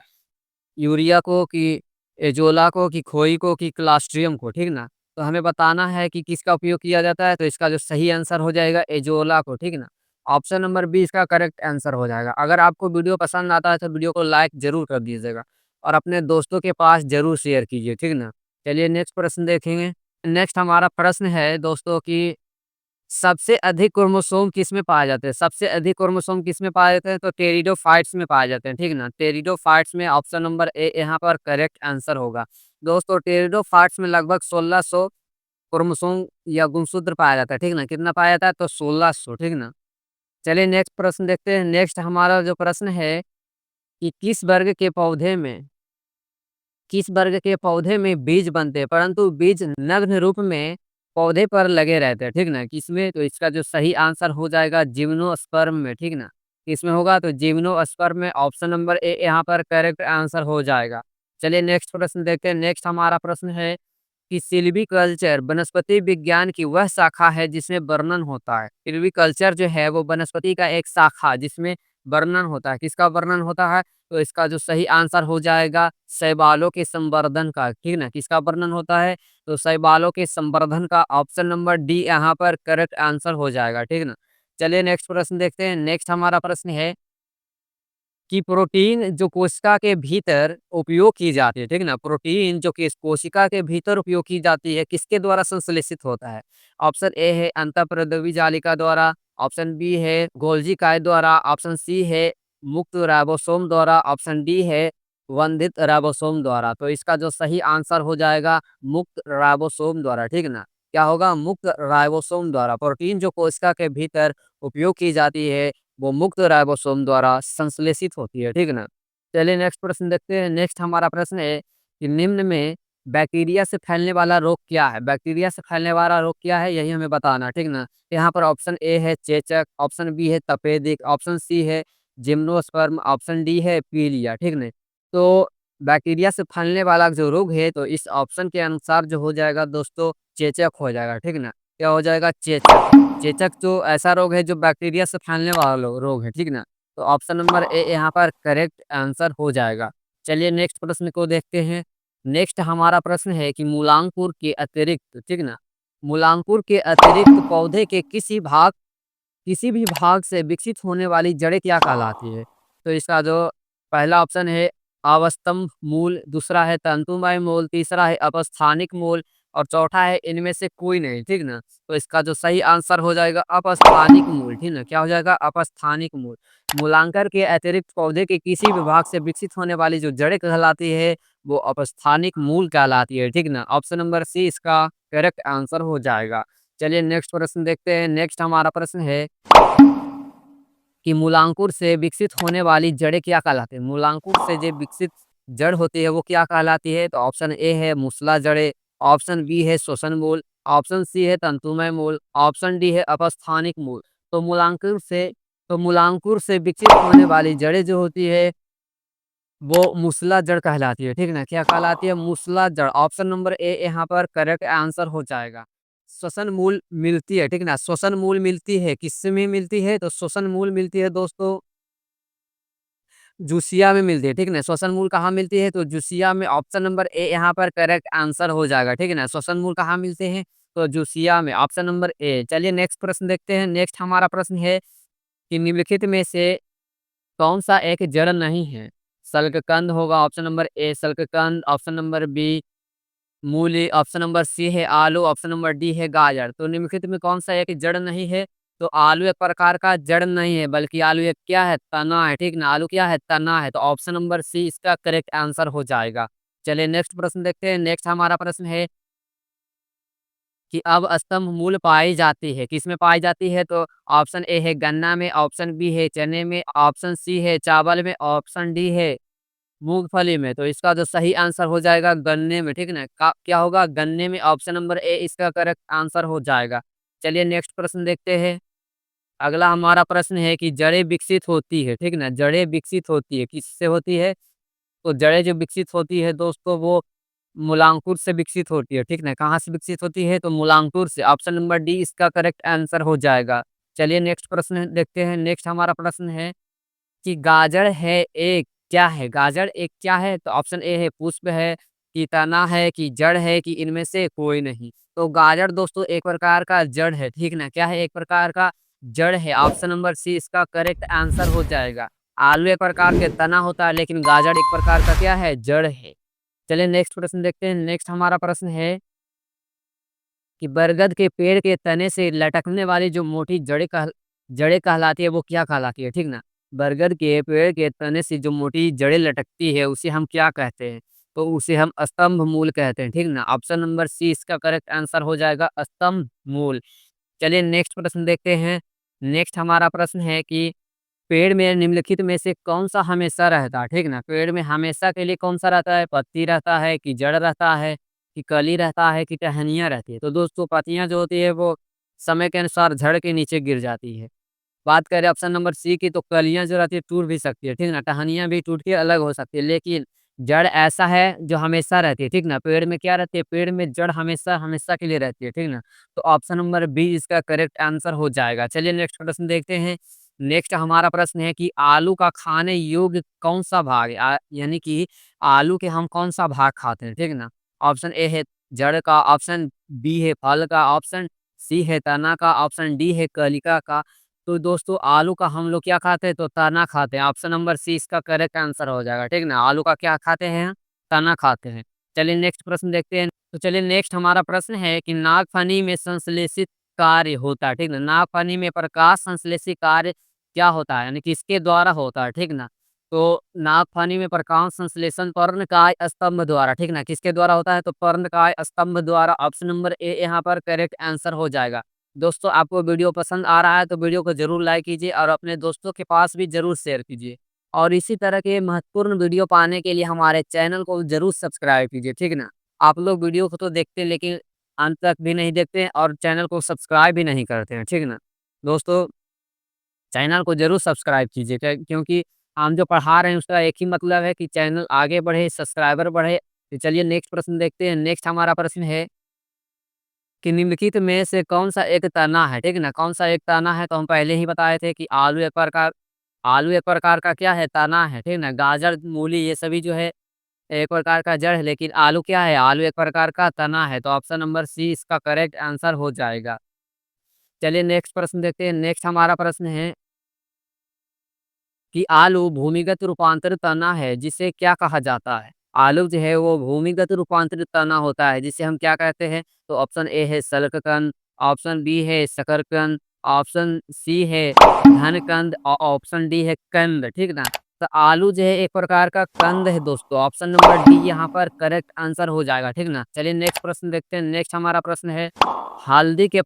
यूरिया को कि एजोला को कि खोई को कि क्लास्ट्रियम को, ठीक ना? तो हमें बताना है कि किसका उपयोग किया जाता है, तो इसका जो सही आंसर हो जाएगा एजोला को, ठीक ना? ऑप्शन नंबर बी इसका करेक्ट आंसर हो जाएगा। अगर आपको वीडियो पसंद आता है तो वीडियो को लाइक ज़रूर कर दीजिएगा और अपने दोस्तों के पास ज़रूर शेयर कीजिए, ठीक ना? चलिए नेक्स्ट प्रश्न देखेंगे। नेक्स्ट हमारा प्रश्न है दोस्तों कि सबसे अधिक क्रोमोसोम किसमें पाए जाते हैं? सबसे अधिक क्रोमोसोम किसमें पाए जाते हैं? तो टेरिडोफाइट्स में पाए जाते हैं, ठीक ना? टेरिडोफाइट्स में, ऑप्शन नंबर ए यहाँ पर करेक्ट आंसर होगा। दोस्तों टेरिडोफाइट्स में लगभग 1600 क्रोमोसोम या गुणसूत्र पाया जाता है, ठीक ना? कितना पाया जाता है? तो 1600, ठीक ना? चलिए नेक्स्ट प्रश्न देखते हैं। नेक्स्ट हमारा जो प्रश्न है कि किस वर्ग के पौधे में बीज बनते हैं परंतु बीज नग्न रूप में पौधे पर लगे रहते हैं, ठीक ना? किसमें? तो इसका जो सही आंसर हो जाएगा जिम्नोस्पर्म में, ठीक ना? किसमें होगा? तो जिम्नोस्पर्म में, ऑप्शन नंबर ए यहाँ पर करेक्ट आंसर हो जाएगा। चलिए नेक्स्ट प्रश्न देखते हैं। नेक्स्ट हमारा प्रश्न है कि सिल्वीकल्चर वनस्पति विज्ञान की वह शाखा है जिसमें वर्णन होता है। सिल्वीकल्चर जो है वो वनस्पति का एक शाखा जिसमें वर्णन होता है। किसका वर्णन होता है? तो इसका जो सही आंसर हो जाएगा शैवालों के संवर्धन का, ठीक ना? किसका वर्णन होता है? तो शैवालों के संवर्धन का, ऑप्शन नंबर डी यहाँ पर करेक्ट आंसर हो जाएगा, ठीक ना? चलिए नेक्स्ट प्रश्न देखते हैं। नेक्स्ट हमारा प्रश्न है कि प्रोटीन जो कोशिका के भीतर उपयोग की जाती है, ठीक है ना? प्रोटीन जो कि कोशिका के भीतर उपयोग की जाती है, किसके द्वारा संश्लेषित होता है? ऑप्शन ए है अंतःप्राद्रव्य जालिका द्वारा, ऑप्शन बी है गोल्गी काय द्वारा, ऑप्शन सी है मुक्त राइबोसोम द्वारा, ऑप्शन डी है वंधित राइबोसोम द्वारा। तो इसका जो सही आंसर हो जाएगा मुक्त राइबोसोम द्वारा, ठीक है ना? क्या होगा? मुक्त राइबोसोम द्वारा। प्रोटीन जो कोशिका के भीतर उपयोग की जाती है, वो मुक्त राइबोसोम द्वारा संश्लेषित होती है, ठीक है ना? चलिए नेक्स्ट प्रश्न देखते हैं। नेक्स्ट हमारा प्रश्न है कि निम्न में बैक्टीरिया से फैलने वाला रोग क्या है? बैक्टीरिया से फैलने वाला रोग क्या है? यही हमें बताना है, ठीक ना? यहाँ पर ऑप्शन ए है चेचक, ऑप्शन बी है तपेदिक, ऑप्शन सी है जिम्नोस्पर्म, ऑप्शन डी है पीलिया, ठीक न? तो बैक्टीरिया से फैलने वाला जो रोग है, तो इस ऑप्शन के अनुसार जो हो जाएगा दोस्तों चेचक हो जाएगा, ठीक ना? क्या हो जाएगा? चेचक। चेचक जो ऐसा रोग है जो बैक्टीरिया से फैलने वाला रोग है, ठीक ना? तो ऑप्शन नंबर ए यहाँ पर करेक्ट आंसर हो जाएगा। चलिए नेक्स्ट प्रश्न को देखते हैं। नेक्स्ट हमारा प्रश्न है कि मूलांकुर के अतिरिक्त, ठीक ना? मूलांकुर के अतिरिक्त पौधे के किसी भी भाग से विकसित होने वाली जड़ें क्या कहलाती है? तो इसका जो पहला ऑप्शन है अवस्तंभ मूल, दूसरा है तंतुमय मूल, तीसरा है अपस्थानिक मूल और चौथा है इनमें से कोई नहीं, ठीक ना? तो इसका जो सही आंसर हो जाएगा अपस्थानिक मूल, ठीक ना? क्या हो जाएगा? अपस्थानिक मूल। मूलांकर के अतिरिक्त पौधे के किसी भी भाग से विकसित होने वाली जो जड़ें कहलाती है, वो अपस्थानिक मूल कहलाती है, ठीक ना? ऑप्शन नंबर सी इसका करेक्ट आंसर हो जाएगा। चलिए नेक्स्ट प्रश्न देखते हैं। नेक्स्ट हमारा प्रश्न है कि मूलांकुर से विकसित होने वाली जड़ें क्या कहलाती है? मूलांकुर से जो विकसित जड़ होती है वो क्या कहलाती है? तो ऑप्शन ए है मूसला जड़ें, ऑप्शन बी है श्वसन मूल, ऑप्शन सी है तंतुमय मूल, ऑप्शन डी है अपस्थानिक मूल। तो मूलांकुर से विकसित होने वाली जड़ें जो होती है वो मूसला जड़ कहलाती है, ठीक है ना? क्या कहलाती है? मूसला जड़। ऑप्शन नंबर ए यहाँ पर करेक्ट आंसर हो जाएगा। श्वसन मूल मिलती है, ठीक है ना? श्वसन मूल मिलती है, किसमें मिलती है? तो श्वसन मूल मिलती है दोस्तों जूसिया में मिलती है, ठीक है ना? श्वसन मूल कहाँ मिलती है? तो जूसिया में। ऑप्शन नंबर ए यहाँ पर करेक्ट आंसर हो जाएगा, ठीक है ना? श्वसन मूल कहाँ मिलते हैं? तो जूसिया में। ऑप्शन नंबर ए। चलिए नेक्स्ट प्रश्न देखते हैं। नेक्स्ट हमारा प्रश्न है कि निम्नलिखित में से कौन-सा एक जड़ नहीं है? सल्ककंद होगा ऑप्शन नंबर ए सल्ककंद, ऑप्शन नंबर बी मूली, ऑप्शन नंबर सी है आलू, ऑप्शन नंबर डी है गाजर। तो निम्नलिखित में कौन-सा एक जड़ नहीं है? तो आलू एक प्रकार का जड़ नहीं है, बल्कि आलू एक क्या है? तना है, ठीक ना? आलू क्या है? तना है। तो ऑप्शन नंबर सी इसका करेक्ट आंसर हो जाएगा। चलिए नेक्स्ट प्रश्न देखते हैं। नेक्स्ट हमारा प्रश्न है कि अब स्तंभ मूल पाई जाती है, किसमें पाई जाती है? तो ऑप्शन ए है गन्ना में, ऑप्शन बी है चने में, ऑप्शन सी है चावल में, ऑप्शन डी है मूँगफली में। तो इसका जो सही आंसर हो जाएगा गन्ने में, ठीक है ना? क्या होगा? गन्ने में। ऑप्शन नंबर ए इसका करेक्ट आंसर हो जाएगा। चलिए नेक्स्ट प्रश्न देखते हैं। अगला हमारा प्रश्न है कि जड़ें विकसित होती है, ठीक है ना? जड़ें विकसित होती है, किससे होती है? तो जड़ें जो विकसित होती है दोस्तों वो मूलांकुर से विकसित होती है, ठीक ना? कहाँ से विकसित होती है? तो मूलांकुर से। ऑप्शन नंबर डी इसका करेक्ट आंसर हो जाएगा। चलिए नेक्स्ट प्रश्न देखते हैं। नेक्स्ट हमारा प्रश्न है कि गाजर है एक क्या है? गाजर एक क्या है? तो ऑप्शन ए है पुष्प है, कि तना है, कि जड़ है, कि इनमें से कोई नहीं। तो गाजर दोस्तों एक प्रकार का जड़ है, ठीक ना? क्या है? एक प्रकार का जड़ है। ऑप्शन नंबर सी इसका करेक्ट आंसर हो जाएगा। आलू एक प्रकार के तना होता है, लेकिन गाजर एक प्रकार का क्या है? जड़ है। चलिए नेक्स्ट प्रश्न देखते हैं। नेक्स्ट हमारा प्रश्न है कि बरगद के पेड़ के तने से लटकने वाली जो मोटी जड़ें कहलाती है वो क्या कहलाती है, ठीक ना? बरगद के पेड़ के तने से जो मोटी जड़ें लटकती है उसे हम क्या कहते हैं? तो उसे हम स्तंभ मूल कहते हैं, ठीक ना? ऑप्शन नंबर सी इसका करेक्ट आंसर हो जाएगा स्तंभ मूल। चलिए नेक्स्ट प्रश्न देखते हैं। नेक्स्ट हमारा प्रश्न है कि पेड़ में निम्नलिखित में से कौन-सा हमेशा रहता है, ठीक ना? पेड़ में हमेशा के लिए कौन-सा रहता है? पत्ती रहता है, कि जड़ रहता है, कि कली रहता है, कि टहनियाँ रहती है? तो दोस्तों पत्तियाँ जो होती है वो समय के अनुसार झड़ के नीचे गिर जाती है। बात करें ऑप्शन नंबर सी की तो कलियाँ जो रहती है टूट भी सकती है, ठीक ना? टहनियाँ भी टूट के अलग हो सकती है, लेकिन जड़ ऐसा है जो हमेशा रहती है, ठीक ना? पेड़ में क्या रहती है? पेड़ में जड़ हमेशा हमेशा के लिए रहती है, ठीक ना? तो ऑप्शन नंबर बी इसका करेक्ट आंसर हो जाएगा। चलिए नेक्स्ट प्रश्न देखते हैं। नेक्स्ट हमारा प्रश्न है कि आलू का खाने योग्य कौन-सा भाग है? यानी कि आलू के हम कौन-सा भाग खाते हैं, ठीक ना? ऑप्शन ए है जड़ का, ऑप्शन बी है फल का, ऑप्शन सी है तना का, ऑप्शन डी है कलिका का। तो दोस्तों आलू का हम लोग क्या खाते हैं? तो तना खाते हैं। ऑप्शन नंबर सी इसका करेक्ट आंसर हो जाएगा, ठीक ना? आलू का क्या खाते हैं? तना खाते हैं। चलिए नेक्स्ट प्रश्न देखते हैं। तो चलिए नेक्स्ट हमारा प्रश्न है कि नागफनी में संश्लेषित कार्य होता है, ठीक ना? नागफनी में प्रकाश संश्लेषित कार्य क्या होता है, यानी किसके द्वारा होता है, ठीक ना? तो नागफनी में प्रकाश संश्लेषण पर्णकाय स्तंभ द्वारा, ठीक ना? किसके द्वारा होता है? तो पर्णकाय स्तंभ द्वारा। ऑप्शन नंबर ए यहाँ पर करेक्ट आंसर हो जाएगा। दोस्तों, आपको वीडियो पसंद आ रहा है तो वीडियो को ज़रूर लाइक कीजिए और अपने दोस्तों के पास भी ज़रूर शेयर कीजिए। और इसी तरह के महत्वपूर्ण वीडियो पाने के लिए हमारे चैनल को ज़रूर सब्सक्राइब कीजिए, ठीक ना? आप लोग वीडियो को तो देखते हैं लेकिन अंत तक भी नहीं देखते हैं और चैनल को सब्सक्राइब भी नहीं करते हैं, ठीक ना? दोस्तों, चैनल को ज़रूर सब्सक्राइब कीजिए क्योंकि हम जो पढ़ा रहे हैं उसका एक ही मतलब है कि चैनल आगे बढ़े, सब्सक्राइबर बढ़े। तो चलिए नेक्स्ट प्रश्न देखते हैं। नेक्स्ट हमारा प्रश्न है कि निम्नलिखित में से कौन-सा एक तना है, ठीक है ना? कौन-सा एक तना है? तो हम पहले ही बताए थे कि आलू एक प्रकार का क्या है? तना है, ठीक है ना? गाजर, मूली ये सभी जो है एक प्रकार का जड़ है, लेकिन आलू क्या है? आलू एक प्रकार का तना है, तो ऑप्शन नंबर सी इसका करेक्ट आंसर हो जाएगा। चलिए नेक्स्ट प्रश्न देखते हैं। नेक्स्ट हमारा प्रश्न है कि आलू भूमिगत रूपांतरित तना है, जिसे क्या कहा जाता है? आलू जो है वो भूमिगत रूपांतरित तना होता है, जिसे हम क्या कहते हैं? तो ऑप्शन ए है सलककंद, ऑप्शन बी है शकरकंद, ऑप्शन सी है धनकंद और ऑप्शन डी है कंद, ठीक ना? तो आलू जो है एक प्रकार का कंद है दोस्तों। ऑप्शन नंबर डी यहाँ पर करेक्ट आंसर हो जाएगा, ठीक ना? चलिए नेक्स्ट प्रश्न देखते हैं। नेक्स्ट हमारा प्रश्न है हल्दी के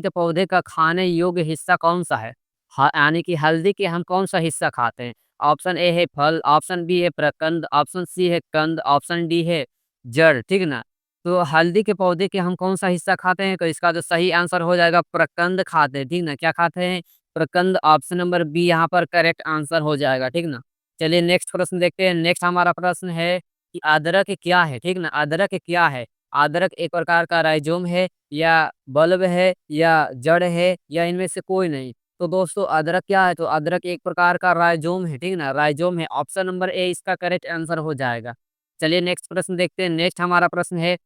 पौधे का खाने योग्य हिस्सा कौन-सा है? यानी कि हल्दी के हम कौन-सा हिस्सा खाते हैं? ऑप्शन ए है फल, ऑप्शन बी है प्रकंद, ऑप्शन सी है कंद, ऑप्शन डी है जड़, ठीक ना? तो हल्दी के पौधे के हम कौन-सा हिस्सा खाते हैं? तो इसका जो सही आंसर हो जाएगा प्रकंद खाते हैं, ठीक ना? क्या खाते हैं? प्रकंद। ऑप्शन नंबर बी यहाँ पर करेक्ट आंसर हो जाएगा, ठीक ना? चलिए नेक्स्ट प्रश्न देखते हैं। नेक्स्ट हमारा प्रश्न है कि अदरक क्या है? ठीक ना? अदरक क्या है? अदरक एक प्रकार का राइज़ोम है या बल्ब है या जड़ है या इनमें से कोई नहीं? तो दोस्तों अदरक क्या है? तो अदरक एक प्रकार का राइज़ोम है, ठीक है ना? राइज़ोम है। ऑप्शन नंबर ए इसका करेक्ट आंसर हो जाएगा। चलिए नेक्स्ट प्रश्न देखते हैं। नेक्स्ट हमारा प्रश्न है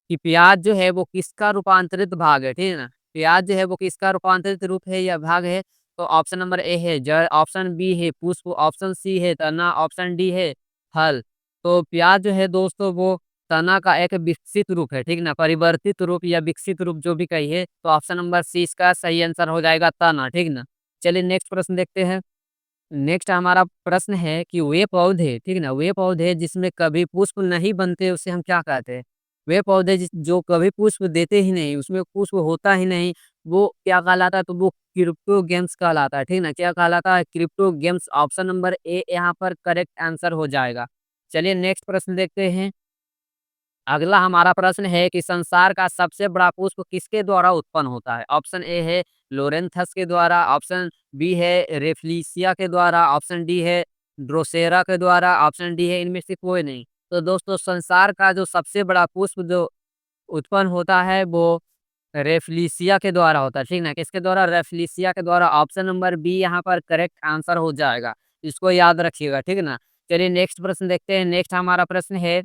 कि प्याज़ जो है वो किसका रूपांतरित भाग है, ठीक है ना? प्याज़ जो है वो किसका रूपांतरित रूप है या भाग है? तो ऑप्शन नंबर ए है जड़, ऑप्शन बी है पुष्प, ऑप्शन सी है तना, ऑप्शन डी है फल। तो प्याज़ जो है दोस्तों वो तना का एक विकसित रूप है, ठीक ना? परिवर्तित रूप या विकसित रूप जो भी कहिए, तो ऑप्शन नंबर सी इसका सही आंसर हो जाएगा तना, ठीक ना? चलिए नेक्स्ट प्रश्न देखते हैं। नेक्स्ट हमारा प्रश्न है कि वे पौधे, ठीक है ना? वे पौधे जिसमें कभी पुष्प नहीं बनते उसे हम क्या कहते हैं? वे पौधे जो कभी पुष्प देते ही नहीं, उसमें पुष्प होता ही नहीं, वो क्या कहलाता है? तो वो क्रिप्टोगेम्स कहलाता है, ठीक है ना? क्या कहलाता है? क्रिप्टोगेम्स। ऑप्शन नंबर ए यहाँ पर करेक्ट आंसर हो जाएगा। चलिए नेक्स्ट प्रश्न देखते हैं। अगला हमारा प्रश्न है कि संसार का सबसे बड़ा पुष्प किसके द्वारा उत्पन्न होता है? ऑप्शन ए है लोरेंथस के द्वारा, ऑप्शन बी है रेफलिसिया के द्वारा, ऑप्शन डी है ड्रोसेरा के द्वारा, ऑप्शन डी है इनमें से कोई नहीं। तो दोस्तों संसार का जो सबसे बड़ा पुष्प जो उत्पन्न होता है वो रेफलिसिया के द्वारा होता है, ठीक ना? किसके द्वारा? रेफलिसिया के द्वारा। ऑप्शन नंबर बी यहाँ पर करेक्ट आंसर हो जाएगा। इसको याद रखिएगा, ठीक ना? चलिए नेक्स्ट प्रश्न देखते हैं। नेक्स्ट हमारा प्रश्न है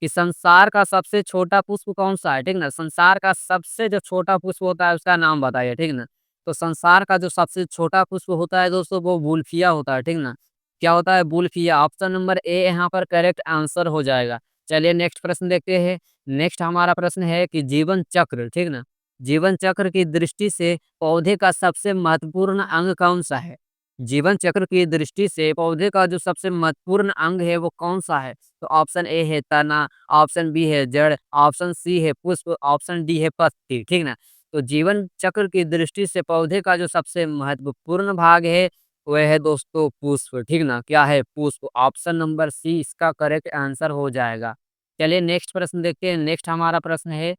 कि संसार का सबसे छोटा पुष्प कौन-सा है? ठीक ना? संसार का सबसे जो छोटा पुष्प होता है उसका नाम बताइए, ठीक ना? तो संसार का जो सबसे छोटा पुष्प होता है दोस्तों वो वुल्फिया होता है, ठीक ना? क्या होता है? वुल्फिया। ऑप्शन नंबर ए यहाँ पर करेक्ट आंसर हो जाएगा। चलिए नेक्स्ट प्रश्न देखते हैं। नेक्स्ट हमारा प्रश्न है कि जीवन चक्र, ठीक ना? जीवन चक्र की दृष्टि से पौधे का सबसे महत्वपूर्ण अंग कौन-सा है? जीवन चक्र की दृष्टि से पौधे का जो सबसे महत्वपूर्ण अंग है वो कौन-सा है? तो ऑप्शन ए है तना, ऑप्शन बी है जड़, ऑप्शन सी है पुष्प, ऑप्शन डी है पत्ती, ठीक ना? तो जीवन चक्र की दृष्टि से पौधे का जो सबसे महत्वपूर्ण भाग है, वह है दोस्तों पुष्प, ठीक ना? क्या है? पुष्प। ऑप्शन नंबर सी इसका करेक्ट आंसर हो जाएगा। चलिए नेक्स्ट प्रश्न देखते हैं। नेक्स्ट हमारा प्रश्न है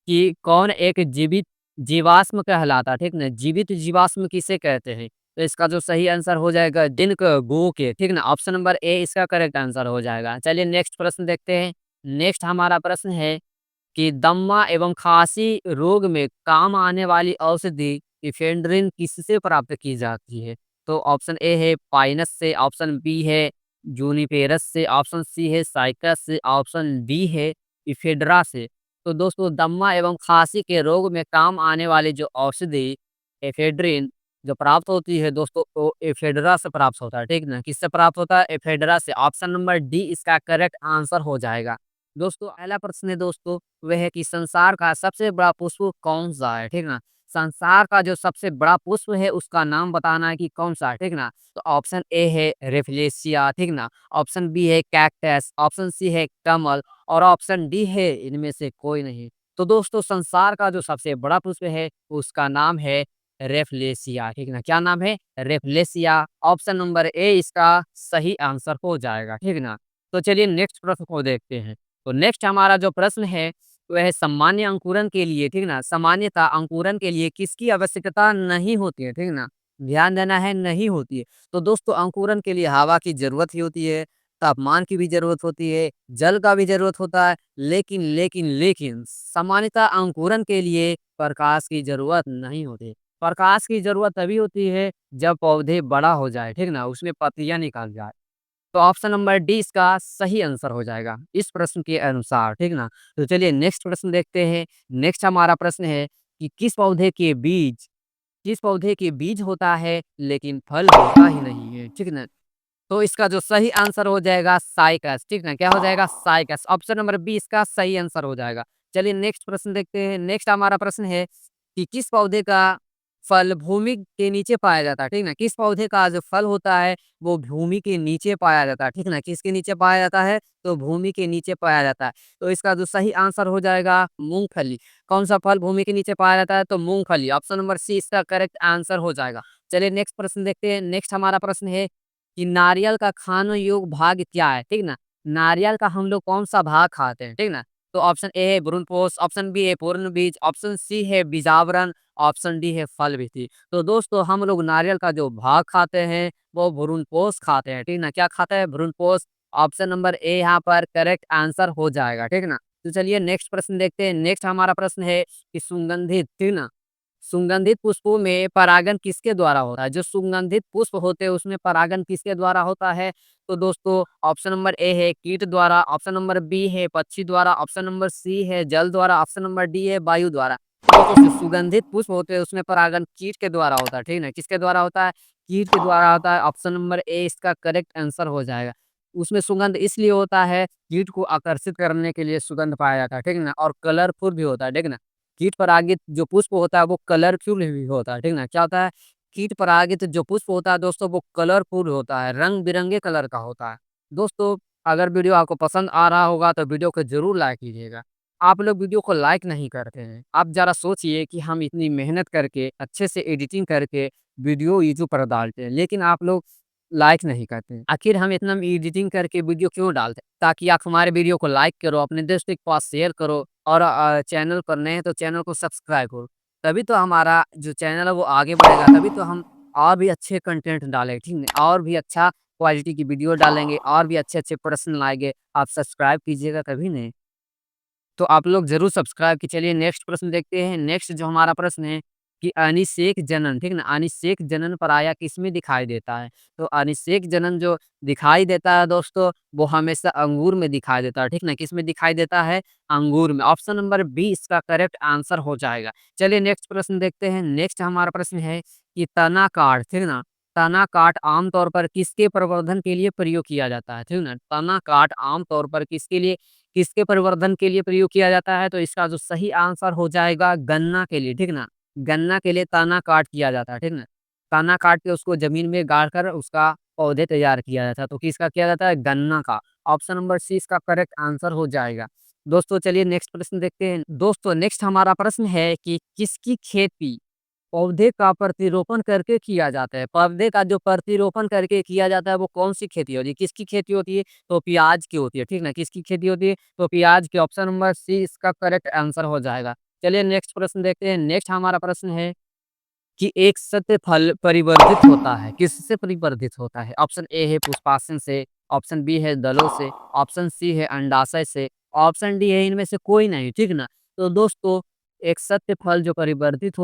कि कौन एक जीवित जीवाश्म कहलाता है, ठीक ना? जीवित जीवाश्म किसे कहते हैं? तो इसका जो सही आंसर हो जाएगा डिंक गो के, ठीक ना? ऑप्शन नंबर ए इसका करेक्ट आंसर हो जाएगा। चलिए नेक्स्ट प्रश्न देखते हैं। नेक्स्ट हमारा प्रश्न है कि दम्मा एवं खांसी रोग में काम आने वाली औषधि इफेड्रिन किससे प्राप्त की जाती है? तो ऑप्शन ए है पाइनस से, ऑप्शन बी है जूनिपेरस से, ऑप्शन सी है साइकस से, ऑप्शन डी है इफेड्रा से। तो दोस्तों दम्मा एवं खांसी के रोग में काम आने वाली जो औषधि एफेड्रिन जो प्राप्त होती है दोस्तों वो एफेड्रा से प्राप्त होता है, ठीक ना? किससे प्राप्त होता है? एफेड्रा से। ऑप्शन नंबर डी इसका करेक्ट आंसर हो जाएगा। दोस्तों पहला प्रश्न है दोस्तों वह है कि संसार का सबसे बड़ा पुष्प कौन सा है, ठीक ना? संसार का जो सबसे बड़ा पुष्प है उसका नाम बताना है कि कौन-सा है, ठीक ना? तो ऑप्शन ए है रेफलेशिया, ठीक ना? ऑप्शन बी है कैक्टस, ऑप्शन सी है कमल और ऑप्शन डी है इनमें से कोई नहीं। तो दोस्तों संसार का जो सबसे बड़ा पुष्प है उसका नाम है रेफलेशिया, ठीक ना? क्या नाम है? रेफलेशिया। ऑप्शन नंबर ए इसका सही आंसर हो जाएगा, ठीक ना? तो चलिए नेक्स्ट प्रश्न को देखते हैं। तो नेक्स्ट हमारा जो प्रश्न है वह सामान्य अंकुरन के लिए, ठीक ना? सामान्यतः अंकुरन के लिए किसकी आवश्यकता नहीं होती है, ठीक ना? ध्यान देना है नहीं होती है। तो दोस्तों अंकुरन के लिए हवा की ज़रूरत ही होती है, तापमान की भी ज़रूरत होती है, जल का भी ज़रूरत होता है, लेकिन सामान्यतः अंकुरन के लिए प्रकाश की ज़रूरत नहीं होती। प्रकाश की ज़रूरत तभी होती है जब पौधे बड़ा हो जाए, ठीक ना? उसमें पत्तियाँ निकल जाए। तो ऑप्शन नंबर डी इसका सही आंसर हो जाएगा, इस प्रश्न के अनुसार, ठीक ना? तो चलिए नेक्स्ट प्रश्न देखते हैं। नेक्स्ट हमारा प्रश्न है कि किस पौधे के बीज होता है लेकिन फल होता ही नहीं है, ठीक ना? तो इसका जो सही आंसर हो जाएगा साइकस, ठीक ना? क्या हो जाएगा? साइकस। ऑप्शन नंबर बी इसका सही आंसर हो जाएगा। चलिए नेक्स्ट प्रश्न देखते हैं। नेक्स्ट हमारा प्रश्न है कि किस पौधे का फल भूमि के नीचे पाया जाता है, ठीक ना? किस पौधे का जो फल होता है वो भूमि के नीचे पाया जाता है, ठीक ना? किसके नीचे पाया जाता है? तो भूमि के नीचे पाया जाता है। तो इसका जो सही आंसर हो जाएगा मूँगफली। कौन-सा फल भूमि के नीचे पाया जाता है? तो मूँगफली। ऑप्शन नंबर सी इसका करेक्ट आंसर हो जाएगा। चलिए नेक्स्ट प्रश्न देखते हैं। नेक्स्ट हमारा प्रश्न है कि नारियल का खाने योग्य भाग क्या है, ठीक ना? नारियल का हम लोग कौन-सा भाग खाते हैं, ठीक ना? तो ऑप्शन ए है भ्रूणपोष, ऑप्शन बी है पूर्ण बीज, ऑप्शन सी है बीजावरण, ऑप्शन डी है फल विधि। तो दोस्तों हम लोग नारियल का जो भाग खाते हैं वो भ्रूणपोष खाते हैं, ठीक ना? क्या खाते हैं? भ्रूणपोष। ऑप्शन नंबर ए यहाँ पर करेक्ट आंसर हो जाएगा, ठीक ना? तो चलिए नेक्स्ट प्रश्न देखते हैं। नेक्स्ट हमारा प्रश्न है कि सुगंधित, ठीक ना? सुगंधित पुष्पों में परागण किसके द्वारा होता है? जो सुगंधित पुष्प होते हैं उसमें परागण किसके द्वारा होता है? तो दोस्तों ऑप्शन नंबर ए है कीट द्वारा, ऑप्शन नंबर बी है पक्षी द्वारा, ऑप्शन नंबर सी है जल द्वारा, ऑप्शन नंबर डी है वायु द्वारा। दोस्तों जो सुगंधित पुष्प होते हैं उसमें परागण कीट के द्वारा होता है, ठीक है? किसके द्वारा होता है? कीट के द्वारा होता है। ऑप्शन नंबर ए इसका करेक्ट आंसर हो जाएगा। उसमें सुगंध इसलिए होता है कीट को आकर्षित करने के लिए सुगंध पाया जाता है, ठीक है ना? और कलरफुल भी होता है, ठीक है ना? कीट परागित जो पुष्प होता है वो कलरफुल भी होता है, ठीक ना? क्या होता है? कीट परागित जो पुष्प होता है दोस्तों वो कलरफुल होता है, रंग-बिरंगे कलर का होता है। दोस्तों अगर वीडियो आपको पसंद आ रहा होगा तो वीडियो को ज़रूर लाइक कीजिएगा। आप लोग वीडियो को लाइक नहीं करते हैं। आप ज़रा सोचिए कि हम इतनी मेहनत करके, अच्छे से एडिटिंग करके वीडियो यूट्यूब पर डालते हैं, लेकिन आप लोग लाइक नहीं करते हैं। आखिर हम इतना एडिटिंग करके वीडियो क्यों डालते हैं? ताकि आप हमारे वीडियो को लाइक करो, अपने दोस्तों के पास शेयर करो और चैनल पर नए हैं तो चैनल को सब्सक्राइब करो। तभी तो हमारा जो चैनल है वो आगे बढ़ेगा, तभी तो हम और भी अच्छे कंटेंट डालेंगे, ठीक है? और भी अच्छा क्वालिटी की वीडियो डालेंगे और भी अच्छे-अच्छे प्रश्न लाएँगे। आप सब्सक्राइब कीजिएगा तभी नहीं। तो आप लोग ज़रूर सब्सक्राइब की चलिए नेक्स्ट प्रश्न देखते हैं। नेक्स्ट जो हमारा प्रश्न है कि अनिषेक जनन, ठीक है ना? अनिषेक जनन प्रायः किसमें दिखाई देता है? तो अनिषेक जनन जो दिखाई देता है दोस्तों, वो हमेशा अंगूर में दिखाई देता है, ठीक ना? किसमें दिखाई देता है? अंगूर में। ऑप्शन नंबर बी इसका करेक्ट आंसर हो जाएगा। चलिए नेक्स्ट प्रश्न देखते हैं। नेक्स्ट हमारा प्रश्न है कि तना काठ, ठीक ना? तना काठ आम तौर पर किसके प्रवर्धन के लिए प्रयोग किया जाता है? ठीक ना? तना काठ आम तौर पर किसके परिवर्धन के लिए प्रयोग किया जाता है? तो इसका जो सही आंसर हो जाएगा गन्ना के लिए, ठीक ना? गन्ना के लिए तना काट किया जाता है, ठीक ना? तना काट के उसको ज़मीन में गाड़कर उसका पौधे तैयार किया जाता है, तो किसका किया जाता है? गन्ना का। ऑप्शन नंबर सी इसका करेक्ट आंसर हो जाएगा। दोस्तों चलिए नेक्स्ट प्रश्न देखते हैं। दोस्तों नेक्स्ट हमारा प्रश्न है कि किसकी खेती पौधे का प्रतिरोपण करके किया जाता है? पौधे का जो प्रतिरोपण करके किया जाता है वो कौन-सी खेती होती है? किसकी खेती होती है? तो प्याज की होती है, ठीक ना? किसकी खेती होती है? तो प्याज की। ऑप्शन नंबर सी इसका करेक्ट आंसर हो जाएगा। चलिए नेक्स्ट प्रश्न देखते हैं। नेक्स्ट हमारा प्रश्न है कि एक सत्य फल परिवर्धित होता है, किससे परिवर्धित होता है? ऑप्शन ए है पुष्पासन से, ऑप्शन बी है दलों से, ऑप्शन सी है अंडाशय से, ऑप्शन डी है इनमें से कोई नहीं, ठीक ना? तो दोस्तों एक सत्य फल जो परिवर्धित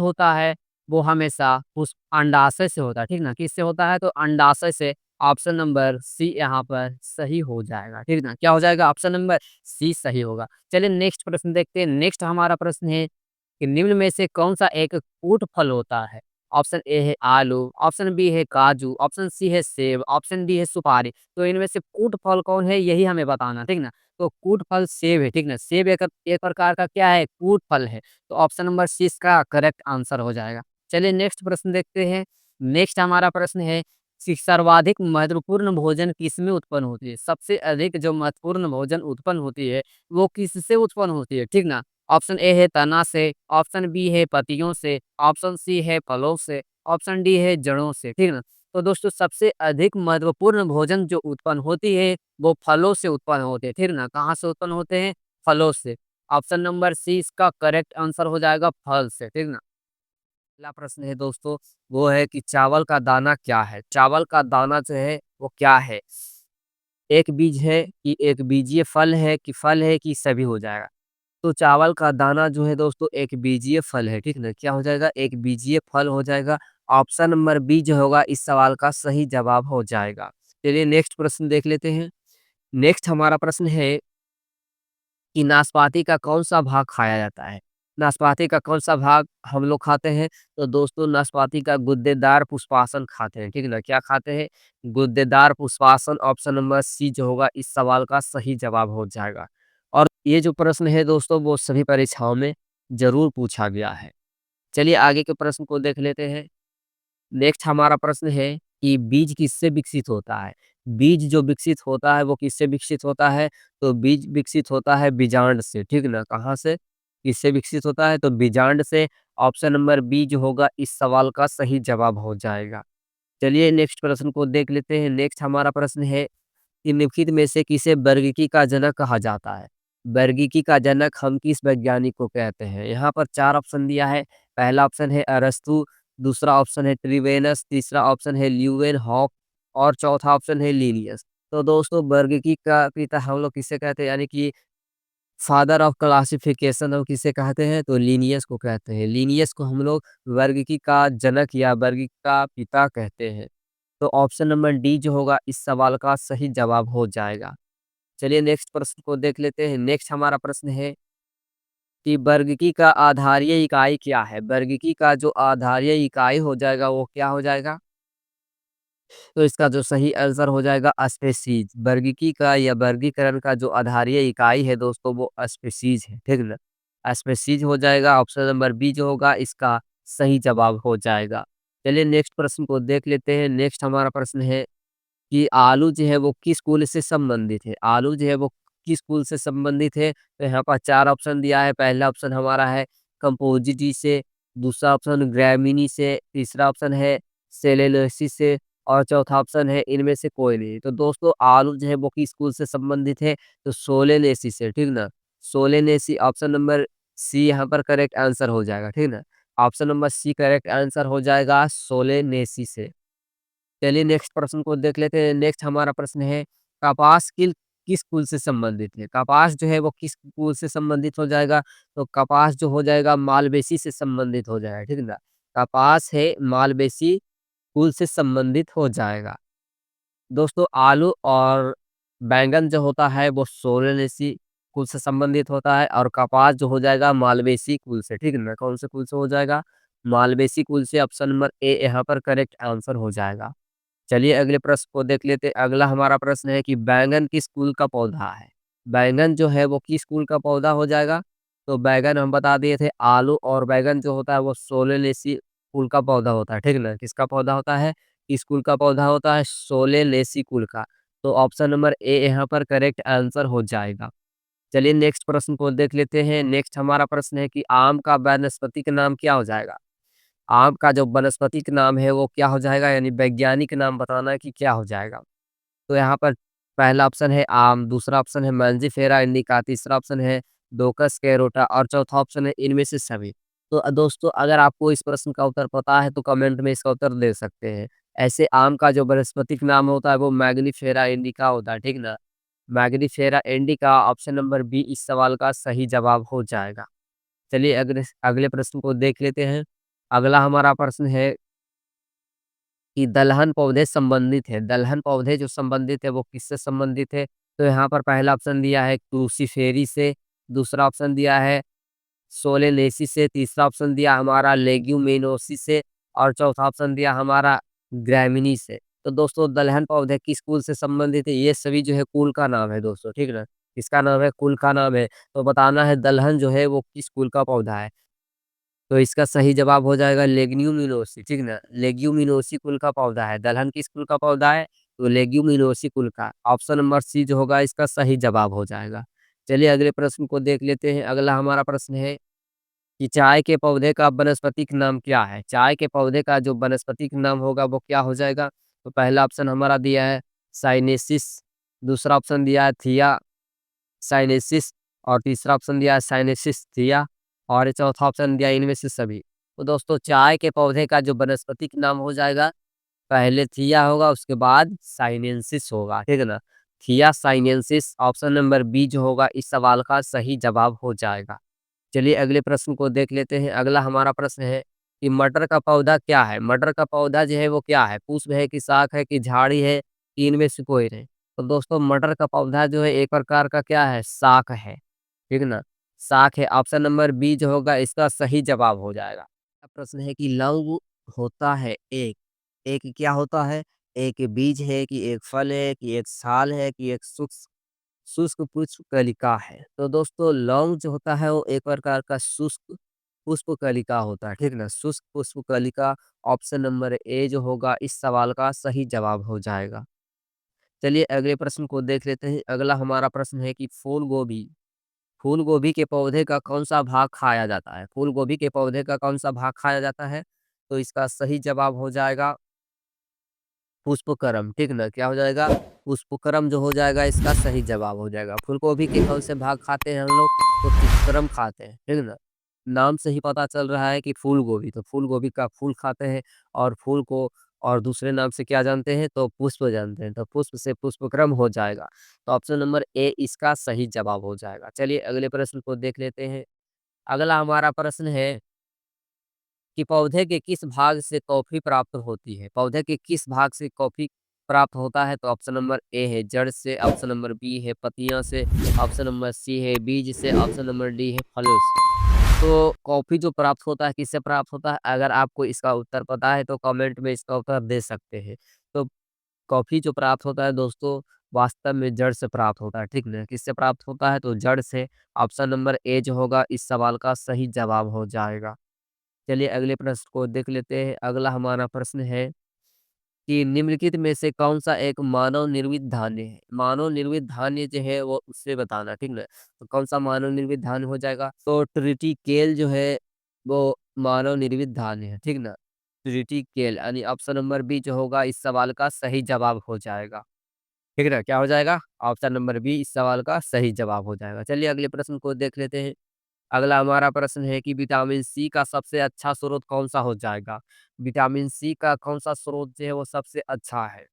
होता है, वो हमेशा पुष्प अंडाशय से होता है, ठीक ना? किससे होता है? तो अंडाशय से। ऑप्शन नंबर सी यहाँ पर सही हो जाएगा, ठीक ना? क्या हो जाएगा? ऑप्शन नंबर सी सही होगा। चलिए नेक्स्ट प्रश्न देखते हैं। नेक्स्ट हमारा प्रश्न है कि निम्न में से कौन-सा एक फ्रूट फल होता है? ऑप्शन ए है आलू, ऑप्शन बी है काजू, ऑप्शन सी है सेब, ऑप्शन डी है सुपारी। तो इनमें से फ्रूट फल कौन है यही हमें बताना है, ठीक ना? तो कूट फल सेब है, ठीक ना? सेब एक प्रकार का क्या है? कूट फल है। तो ऑप्शन नंबर सी इसका करेक्ट आंसर हो जाएगा। चलिए नेक्स्ट प्रश्न देखते हैं। नेक्स्ट हमारा प्रश्न है कि सर्वाधिक महत्वपूर्ण भोजन किसमें उत्पन्न होती है? सबसे अधिक जो महत्वपूर्ण भोजन उत्पन्न होती है, वो किससे उत्पन्न होती है? ठीक ना? ऑप्शन ए है तना से, ऑप्शन बी है पत्तियों से, ऑप्शन सी है फलों से, ऑप्शन डी है जड़ों से, ठीक ना? तो दोस्तों सबसे अधिक महत्वपूर्ण भोजन जो उत्पन्न होती है, वो फलों से उत्पन्न होते हैं, ठीक ना? कहाँ से उत्पन्न होते हैं? फलों से। ऑप्शन नंबर सी इसका करेक्ट आंसर हो जाएगा फल से, ठीक ना? अगला प्रश्न है दोस्तों, वो है कि चावल का दाना क्या है? चावल का दाना जो है, वो क्या है? एक बीज है कि एक बीजीय फल है कि सभी हो जाएगा? तो चावल का दाना जो है दोस्तों एक बीजीय फल है, ठीक ना? क्या हो जाएगा? एक बीजीय फल हो जाएगा। ऑप्शन नंबर बी जो होगा इस सवाल का सही जवाब हो जाएगा। चलिए नेक्स्ट प्रश्न देख लेते हैं। नेक्स्ट हमारा प्रश्न है कि नाशपाती का कौन-सा भाग खाया जाता है? नाशपाती का कौन-सा भाग हम लोग खाते हैं? तो दोस्तों नाशपाती का गुद्देदार पुष्पासन खाते हैं, ठीक है ना? क्या खाते हैं? गुद्देदार पुष्पासन ऑप्शन नंबर सी जो होगा इस सवाल का सही जवाब हो जाएगा। और ये जो प्रश्न है दोस्तों वो सभी परीक्षाओं में ज़रूर पूछा गया है। चलिए आगे के प्रश्न को देख लेते हैं। नेक्स्ट हमारा प्रश्न है कि बीज किससे विकसित होता है? बीज जो विकसित होता है वो किससे विकसित होता है? तो बीज विकसित होता है बीजांड से, ठीक ना? कहाँ से? किससे विकसित होता है? तो बीजांड से। ऑप्शन नंबर बी जो होगा इस सवाल का सही जवाब हो जाएगा। चलिए नेक्स्ट प्रश्न को देख लेते हैं। नेक्स्ट हमारा प्रश्न है कि निम्नलिखित में से किसे वर्गीकी का जनक कहा जाता है? वर्गीकी का जनक हम किस वैज्ञानिक को कहते हैं? यहाँ पर 4 ऑप्शन दिया है। पहला ऑप्शन है अरस्तू, दूसरा ऑप्शन है ट्रिवेनस, तीसरा ऑप्शन है ल्यूवेनहॉक और चौथा ऑप्शन है लीनियस। तो दोस्तों वर्गीकी का पिता हम लोग किसे कहते हैं? यानी कि फादर ऑफ क्लासिफिकेशन हम किसे कहते हैं? तो लीनियस को कहते हैं। लीनियस को हम लोग वर्गीकी का जनक या वर्गीकी का पिता कहते हैं। तो ऑप्शन नंबर डी जो होगा इस सवाल का सही जवाब हो जाएगा। चलिए नेक्स्ट प्रश्न को देख लेते हैं। नेक्स्ट हमारा प्रश्न है कि वर्गीकी का आधारीय इकाई क्या है? वर्गीकी का जो आधारीय इकाई हो जाएगा वो क्या हो जाएगा? तो इसका जो सही आंसर हो जाएगा स्पीशीज। वर्गीकी का या वर्गीकरण का जो आधारीय इकाई है दोस्तों वो स्पीशीज है, ठीक ना? स्पीशीज हो जाएगा। ऑप्शन नंबर बी जो होगा इसका सही जवाब हो जाएगा। चलिए नेक्स्ट प्रश्न को देख लेते हैं। नेक्स्ट हमारा प्रश्न है कि आलू जो है वो किस कुल से संबंधित है? आलू जो है वो किस कुल से संबंधित है? तो यहाँ पर 4 ऑप्शन दिया है। पहला ऑप्शन हमारा है कंपोजिटी से, दूसरा ऑप्शन ग्रैमीनी से, तीसरा ऑप्शन है सेलेनेसी से और चौथा ऑप्शन है इनमें से कोई नहीं। तो दोस्तों आलू जो है वो किस कुल से संबंधित है? तो सोलेनेसी से, ठीक ना? सोलेनेसी ऑप्शन नंबर सी यहाँ पर करेक्ट आंसर हो जाएगा, ठीक ना? Option number C correct answer हो जाएगा सोलेनेसी से। चलिए नेक्स्ट प्रश्न को देख लेते हैं। नेक्स्ट हमारा प्रश्न है कपास किस कुल से संबंधित है? कपास जो है वो किस कुल से संबंधित हो जाएगा? तो कपास जो हो जाएगा मालवेसी से संबंधित हो जाएगा, ठीक ना? कपास है मालवेसी कुल से संबंधित हो जाएगा। दोस्तों आलू और बैंगन जो होता है वो सोलानेसी कुल से संबंधित होता है और कपास जो हो जाएगा मालवेसी कुल से, ठीक है ना? कौन से कुल से हो जाएगा? मालवेसी कुल से। ऑप्शन नंबर ए यहाँ पर करेक्ट आंसर हो जाएगा। चलिए अगले प्रश्न को देख लेते हैं। अगला हमारा प्रश्न है कि बैंगन किस कुल का पौधा है? बैंगन जो है वो किस कुल का पौधा हो जाएगा? तो बैंगन हम बता दिए थे आलू और बैंगन जो होता है वो सोलेनेसी कुल का पौधा होता है, ठीक है ना? किसका पौधा होता है? किस कुल का पौधा होता है? सोलेनेसी कुल का। तो ऑप्शन नंबर ए यहाँ पर करेक्ट आंसर हो जाएगा। चलिए नेक्स्ट प्रश्न को देख लेते हैं। नेक्स्ट हमारा प्रश्न है कि आम का वानस्पतिक नाम क्या हो जाएगा? आम का जो वानस्पतिक नाम है वो क्या हो जाएगा? यानी वैज्ञानिक नाम बताना है कि क्या हो जाएगा? तो यहाँ पर पहला ऑप्शन है आम, दूसरा ऑप्शन है मैंजिफेरा इंडिका, तीसरा ऑप्शन है डोकस कैरोटा और चौथा ऑप्शन है इनमें से सभी। तो दोस्तों अगर आपको इस प्रश्न का उत्तर पता है तो कमेंट में इसका उत्तर दे सकते हैं। ऐसे आम का जो वानस्पतिक नाम होता है वो मैग्नीफेरा इंडिका होता है, ठीक ना? Mangifera indica option number B इस सवाल का सही जवाब हो जाएगा। चलिए अगले अगले प्रश्न को देख लेते हैं। अगला हमारा प्रश्न है कि दलहन पौधे संबंधित है। दलहन पौधे जो संबंधित है वो किससे संबंधित है? तो यहाँ पर पहला ऑप्शन दिया है क्रूसीफेरी से, दूसरा ऑप्शन दिया है सोलेनेसी से, तीसरा ऑप्शन दिया हमारा लेग्यूमिनोसी से और चौथा ऑप्शन दिया हमारा ग्रैमिनी से। तो दोस्तों दलहन पौधे किस कुल से संबंधित है? ये सभी जो है कुल का नाम है दोस्तों, ठीक ना? किसका नाम है? कुल का नाम है। तो बताना है दलहन जो है वो किस कुल का पौधा है। तो इसका सही जवाब हो जाएगा लेग्यूमिनोसी, ठीक ना? लेग्यूमिनोसी कुल का पौधा है। दलहन किस कुल का पौधा है? तो लेग्यूमिनोसी कुल का। ऑप्शन नंबर सी जो होगा इसका सही जवाब हो जाएगा। चलिए अगले प्रश्न को देख लेते हैं। अगला हमारा प्रश्न है कि चाय के पौधे का वानस्पतिक नाम क्या है? चाय के पौधे का जो वानस्पतिक नाम होगा वो क्या हो जाएगा? तो पहला ऑप्शन हमारा दिया है साइनेसिस, दूसरा ऑप्शन दिया है थिया साइनेसिस और तीसरा ऑप्शन दिया है साइनेसिस थिया और ये चौथा ऑप्शन दिया है इनमें से सभी। तो दोस्तों चाय के पौधे का जो वानस्पतिक नाम हो जाएगा, पहले थिया होगा उसके बाद साइनेंसिस होगा, ठीक है ना? थिया साइनेंसिस ऑप्शन नंबर बी जो होगा इस सवाल का सही जवाब हो जाएगा। चलिए अगले प्रश्न को देख लेते हैं। अगला हमारा प्रश्न है कि मटर का पौधा क्या है? मटर का पौधा जो है वो क्या है? पुष्प है कि शाख है कि झाड़ी है कि इनमें से कोई नहीं? तो दोस्तों मटर का पौधा जो है एक प्रकार का क्या है? शाख है, ठीक ना? शाख है। ऑप्शन नंबर बी जो होगा इसका सही जवाब हो जाएगा। प्रश्न है कि लौंग होता है एक, एक क्या होता है? एक बीज है कि एक फल है कि एक छाल है कि एक शुष्क शुष्क पुष्प कलिका है। तो दोस्तों लौंग जो होता है वो एक प्रकार का शुष्क पुष्प कलिका होता है, ठीक ना? शुष्क पुष्प कलिका ऑप्शन नंबर ए जो होगा इस सवाल का सही जवाब हो जाएगा। चलिए अगले प्रश्न को देख लेते हैं। अगला हमारा प्रश्न है कि फूल गोभी के पौधे का कौन सा भाग खाया जाता है? फूल गोभी के पौधे का कौन सा भाग खाया जाता है? तो इसका सही जवाब हो जाएगा पुष्पकरम, ठीक ना? क्या हो जाएगा? पुष्पकरम जो हो जाएगा इसका सही जवाब हो जाएगा। फूलगोभी के कौन से भाग खाते हैं हम लोग? तो पुष्पकरम खाते हैं, ठीक ना? नाम से ही पता चल रहा है कि फूलगोभी, तो फूलगोभी का फूल खाते हैं और फूल को और दूसरे नाम से क्या जानते हैं? तो पुष्प जानते हैं। तो पुष्प से पुष्पक्रम हो जाएगा। तो ऑप्शन नंबर ए इसका सही जवाब हो जाएगा। चलिए अगले प्रश्न को देख लेते हैं। अगला हमारा प्रश्न है कि पौधे के किस भाग से कॉफ़ी प्राप्त होती है? पौधे के किस भाग से कॉफ़ी प्राप्त होता है? तो ऑप्शन नंबर ए है जड़ से, ऑप्शन नंबर बी है पत्तियाँ से, ऑप्शन नंबर सी है बीज से, ऑप्शन नंबर डी है फलों से। तो कॉफ़ी जो प्राप्त होता है किससे प्राप्त होता है? अगर आपको इसका उत्तर पता है तो कमेंट में इसका उत्तर दे सकते हैं। तो कॉफ़ी जो प्राप्त होता है दोस्तों वास्तव में जड़ से प्राप्त होता है, ठीक ना? किससे प्राप्त होता है? तो जड़ से। ऑप्शन नंबर ए जो होगा इस सवाल का सही जवाब हो जाएगा। चलिए अगले प्रश्न को देख लेते हैं। अगला हमारा प्रश्न है कि निम्नलिखित में से कौन-सा एक मानव निर्मित धान्य है? मानव निर्मित धान्य जो है वो उससे बताना, ठीक ना? तो कौन-सा मानव निर्मित धान्य हो जाएगा? तो ट्रिटिकेल जो है वो मानव निर्मित धान्य है, ठीक ना? ट्रिटिकेल यानी ऑप्शन नंबर बी जो होगा इस सवाल का सही जवाब हो जाएगा। ठीक है ना? क्या हो जाएगा? ऑप्शन नंबर बी इस सवाल का सही जवाब हो जाएगा। चलिए अगले प्रश्न को देख लेते हैं। अगला हमारा प्रश्न है कि विटामिन सी का सबसे अच्छा स्रोत कौन-सा हो जाएगा? विटामिन सी का कौन-सा स्रोत जो है वो सबसे अच्छा है?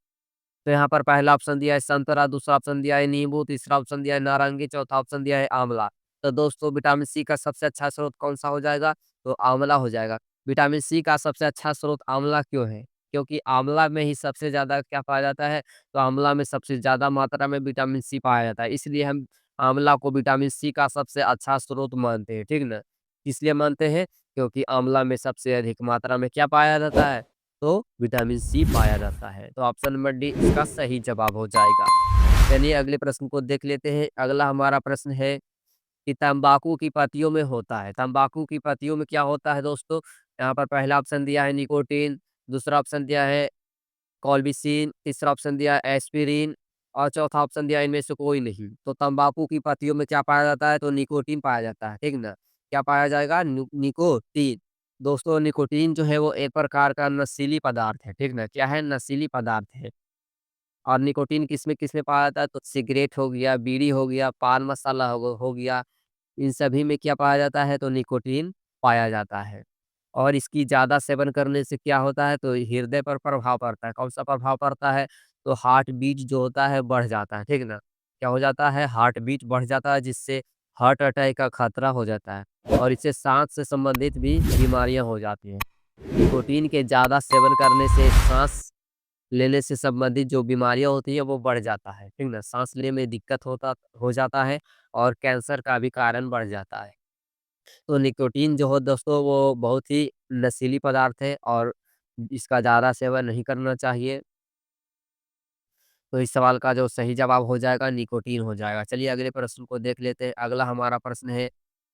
तो यहाँ पर पहला ऑप्शन दिया है संतरा, दूसरा ऑप्शन दिया है नींबू, तीसरा ऑप्शन दिया है नारंगी, चौथा ऑप्शन दिया है आंवला। तो दोस्तों विटामिन सी का सबसे अच्छा स्रोत कौन-सा हो जाएगा? तो आंवला हो जाएगा। विटामिन सी का सबसे अच्छा स्रोत आंवला क्यों है? क्योंकि आंवला में ही सबसे ज़्यादा क्या पाया जाता है? तो आंवला में सबसे ज़्यादा मात्रा में विटामिन सी पाया जाता है। इसलिए हम आंवला को विटामिन सी का सबसे अच्छा स्रोत मानते हैं, ठीक ना? इसलिए मानते हैं क्योंकि आंवला में सबसे अधिक मात्रा में क्या पाया जाता है? तो विटामिन सी पाया जाता है। तो ऑप्शन नंबर डी इसका सही जवाब हो जाएगा। चलिए अगले प्रश्न को देख लेते हैं। अगला हमारा प्रश्न है कि तंबाकू की पत्तियों में होता है। तंबाकू की पत्तियों में क्या होता है दोस्तों? यहाँ पर पहला ऑप्शन दिया है निकोटीन, दूसरा ऑप्शन दिया है कॉल्बिसिन, तीसरा ऑप्शन दिया है एस्पिरिन और चौथा ऑप्शन दिया है इनमें से कोई नहीं। तो तंबाकू की पत्तियों में क्या पाया जाता है? तो निकोटीन पाया जाता है, ठीक ना? क्या पाया जाएगा? निकोटीन। दोस्तों निकोटीन जो है वो एक प्रकार का नशीली पदार्थ है, ठीक ना? क्या है? नशीली पदार्थ है। और निकोटीन किसमें-किसमें पाया जाता है? तो सिगरेट हो गया, बीड़ी हो गया, पान मसाला हो गया, इन सभी में क्या पाया जाता है? तो निकोटीन पाया जाता है। और इसकी ज़्यादा सेवन करने से क्या होता है? तो हृदय पर प्रभाव पड़ता है। कौन-सा प्रभाव पड़ता है? तो हार्ट बीट जो होता है बढ़ जाता है, ठीक ना? क्या हो जाता है? हार्ट बीट बढ़ जाता है जिससे हार्ट अटैक का खतरा हो जाता है और इससे साँस से संबंधित भी बीमारियाँ हो जाती हैं। निकोटीन के ज़्यादा सेवन करने से साँस लेने से संबंधित जो बीमारियाँ होती हैं वो बढ़ जाता है, ठीक ना? साँस लेने में दिक्कत होता हो जाता है और कैंसर का भी कारण बढ़ जाता है। तो निकोटीन जो हो दोस्तों वो बहुत ही नशीली पदार्थ है और इसका ज़्यादा सेवन नहीं करना चाहिए। तो इस सवाल का जो सही जवाब हो जाएगा निकोटीन हो जाएगा। चलिए अगले प्रश्न को देख लेते हैं। अगला हमारा प्रश्न है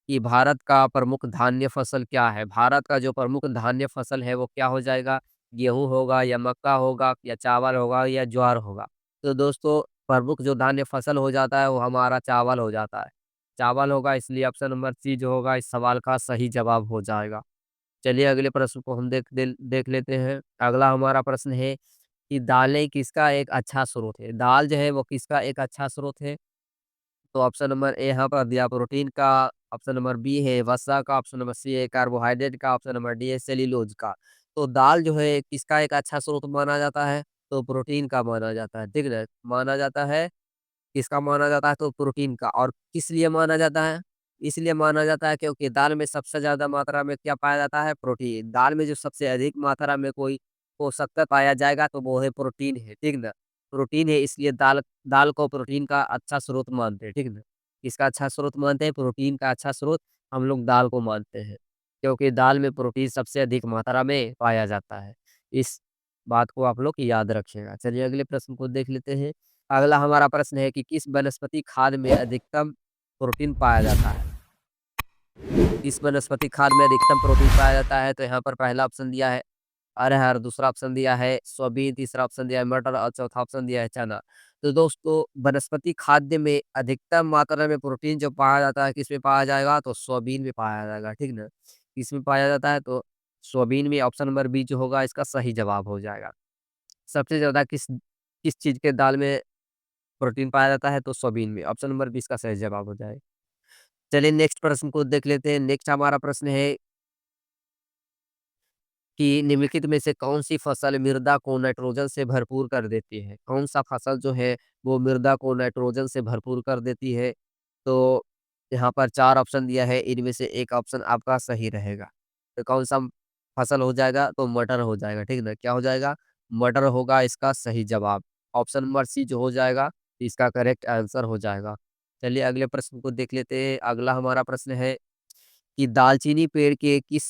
कि भारत का प्रमुख धान्य फसल क्या है? भारत का जो प्रमुख धान्य फसल है वो क्या हो जाएगा? गेहूँ होगा या मक्का होगा या चावल होगा या ज्वार होगा? तो दोस्तों प्रमुख जो धान्य फसल हो जाता है वो हमारा चावल हो जाता है। चावल होगा इसलिए ऑप्शन नंबर सी जो होगा इस सवाल का सही जवाब हो जाएगा। चलिए अगले प्रश्न को हम देख लेते हैं। अगला हमारा प्रश्न है कि दालें किसका एक अच्छा स्रोत है? दाल जो है वो किसका एक अच्छा स्रोत है? तो ऑप्शन नंबर ए यहाँ पर दिया प्रोटीन का, ऑप्शन नंबर बी है वसा का, ऑप्शन नंबर सी है कार्बोहाइड्रेट का, ऑप्शन नंबर डी है सेल्यूलोज का। तो दाल जो है किसका एक अच्छा स्रोत माना जाता है? तो प्रोटीन का माना जाता है, ठीक है? माना जाता है किसका माना जाता है? तो प्रोटीन का। और किस लिए माना जाता है? इसलिए माना जाता है क्योंकि दाल में सबसे ज़्यादा मात्रा में क्या पाया जाता है? प्रोटीन। दाल में जो सबसे अधिक मात्रा में कोई पोषक तत्व पाया जाएगा तो वो है प्रोटीन है, ठीक ना? प्रोटीन है इसलिए दाल दाल को प्रोटीन का अच्छा स्रोत मानते हैं, ठीक ना? किसका अच्छा स्रोत मानते हैं? प्रोटीन का अच्छा स्रोत हम लोग दाल को मानते हैं, क्योंकि दाल में प्रोटीन सबसे अधिक मात्रा में पाया जाता है। इस बात को आप लोग याद रखिएगा। चलिए अगले प्रश्न को देख लेते हैं। अगला हमारा प्रश्न है कि किस वनस्पति खाद में अधिकतम प्रोटीन पाया जाता है? किस वनस्पति खाद में अधिकतम प्रोटीन पाया जाता है? तो यहाँ पर पहला ऑप्शन दिया है अरहर, दूसरा ऑप्शन दिया है सोयाबीन, तीसरा ऑप्शन दिया है मटर और चौथा ऑप्शन दिया है चना। तो दोस्तों वनस्पति खाद्य में अधिकतम मात्रा में प्रोटीन जो पाया जाता है किसमें पाया जाएगा? तो सोयाबीन में पाया जाएगा, ठीक ना? किसमें पाया जाता है? तो सोयाबीन में ऑप्शन नंबर बी जो होगा इसका सही जवाब हो जाएगा। सबसे ज़्यादा किस किस चीज़ के दाल में प्रोटीन पाया जाता है? तो सोयाबीन में। ऑप्शन नंबर 20 का सही जवाब हो जाएगा। चलिए नेक्स्ट प्रश्न को देख लेते हैं। नेक्स्ट हमारा प्रश्न है कि निम्नलिखित में से कौन-सी फसल मृदा को नाइट्रोजन से भरपूर कर देती है? कौन-सा फसल जो है वो मृदा को नाइट्रोजन से भरपूर कर देती है? तो यहाँ पर 4 ऑप्शन दिया है, इनमें से एक ऑप्शन आपका सही रहेगा। तो कौन-सा फसल हो जाएगा? तो मटर हो जाएगा, ठीक ना? क्या हो जाएगा? मटर होगा इसका सही जवाब। ऑप्शन नंबर सी जो हो जाएगा, इसका करेक्ट आंसर हो जाएगा। चलिए अगले प्रश्न को देख लेते हैं। अगला हमारा प्रश्न है कि दालचीनी पेड़ के किस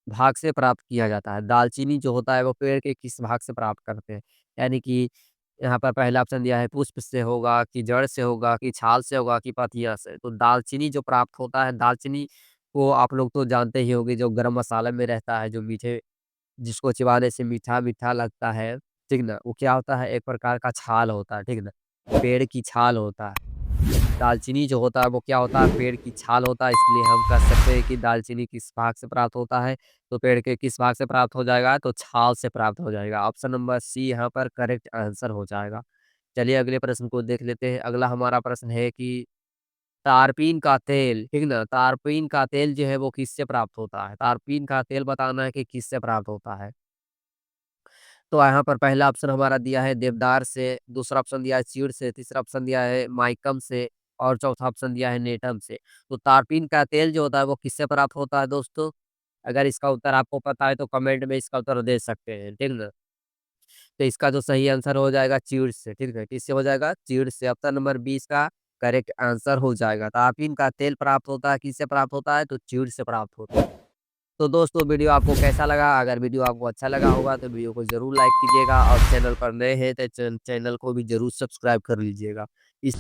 भाग से प्राप्त किया जाता है? दालचीनी जो होता है वो पेड़ के किस भाग से प्राप्त करते हैं? यानी कि यहाँ पर पहला ऑप्शन दिया है पुष्प से होगा, कि जड़ से होगा, कि छाल से होगा, कि पत्तियाँ से। तो दालचीनी जो प्राप्त होता है, दालचीनी को आप लोग तो जानते ही होंगे जो गरम मसाला में रहता है, जो मीठे जिसको चिबाने से मीठा-मीठा लगता है, ठीक ना? वो क्या होता है एक प्रकार का छाल होता है, ठीक ना? पेड़ की छाल होता है। दालचीनी जो होता है वो क्या होता है? पेड़ की छाल होता है, इसलिए हम कह सकते हैं कि दालचीनी किस भाग से प्राप्त होता है? तो पेड़ के किस भाग से प्राप्त हो जाएगा? तो छाल से प्राप्त हो जाएगा। ऑप्शन नंबर सी यहाँ पर करेक्ट आंसर हो जाएगा। चलिए अगले प्रश्न को देख लेते हैं। अगला हमारा प्रश्न है कि तारपीन का तेल, ठीक ना? तारपीन का तेल जो है वो किससे प्राप्त होता है? तारपीन का तेल बताना है कि किससे प्राप्त होता है? तो यहाँ पर पहला ऑप्शन हमारा दिया है देवदार से, दूसरा ऑप्शन दिया है चीड़ से, तीसरा ऑप्शन दिया है माइकम से और चौथा ऑप्शन दिया है नेटम से। तो तारपीन का तेल जो होता है वो किससे प्राप्त होता है दोस्तों? अगर इसका उत्तर आपको पता है तो कमेंट में इसका उत्तर दे सकते हैं, ठीक ना? तो इसका जो सही आंसर हो जाएगा चीड़ से, ठीक है? किससे हो जाएगा? चीड़ से। ऑप्शन नंबर 20 का करेक्ट आंसर हो जाएगा। तारपीन का तेल प्राप्त होता है, किससे प्राप्त होता है? तो चीड़ से प्राप्त होता है। तो दोस्तों वीडियो आपको कैसा लगा? अगर वीडियो आपको अच्छा लगा होगा तो वीडियो को ज़रूर लाइक कीजिएगा और चैनल पर नए हैं तो चैनल को भी ज़रूर सब्सक्राइब कर लीजिएगा। इस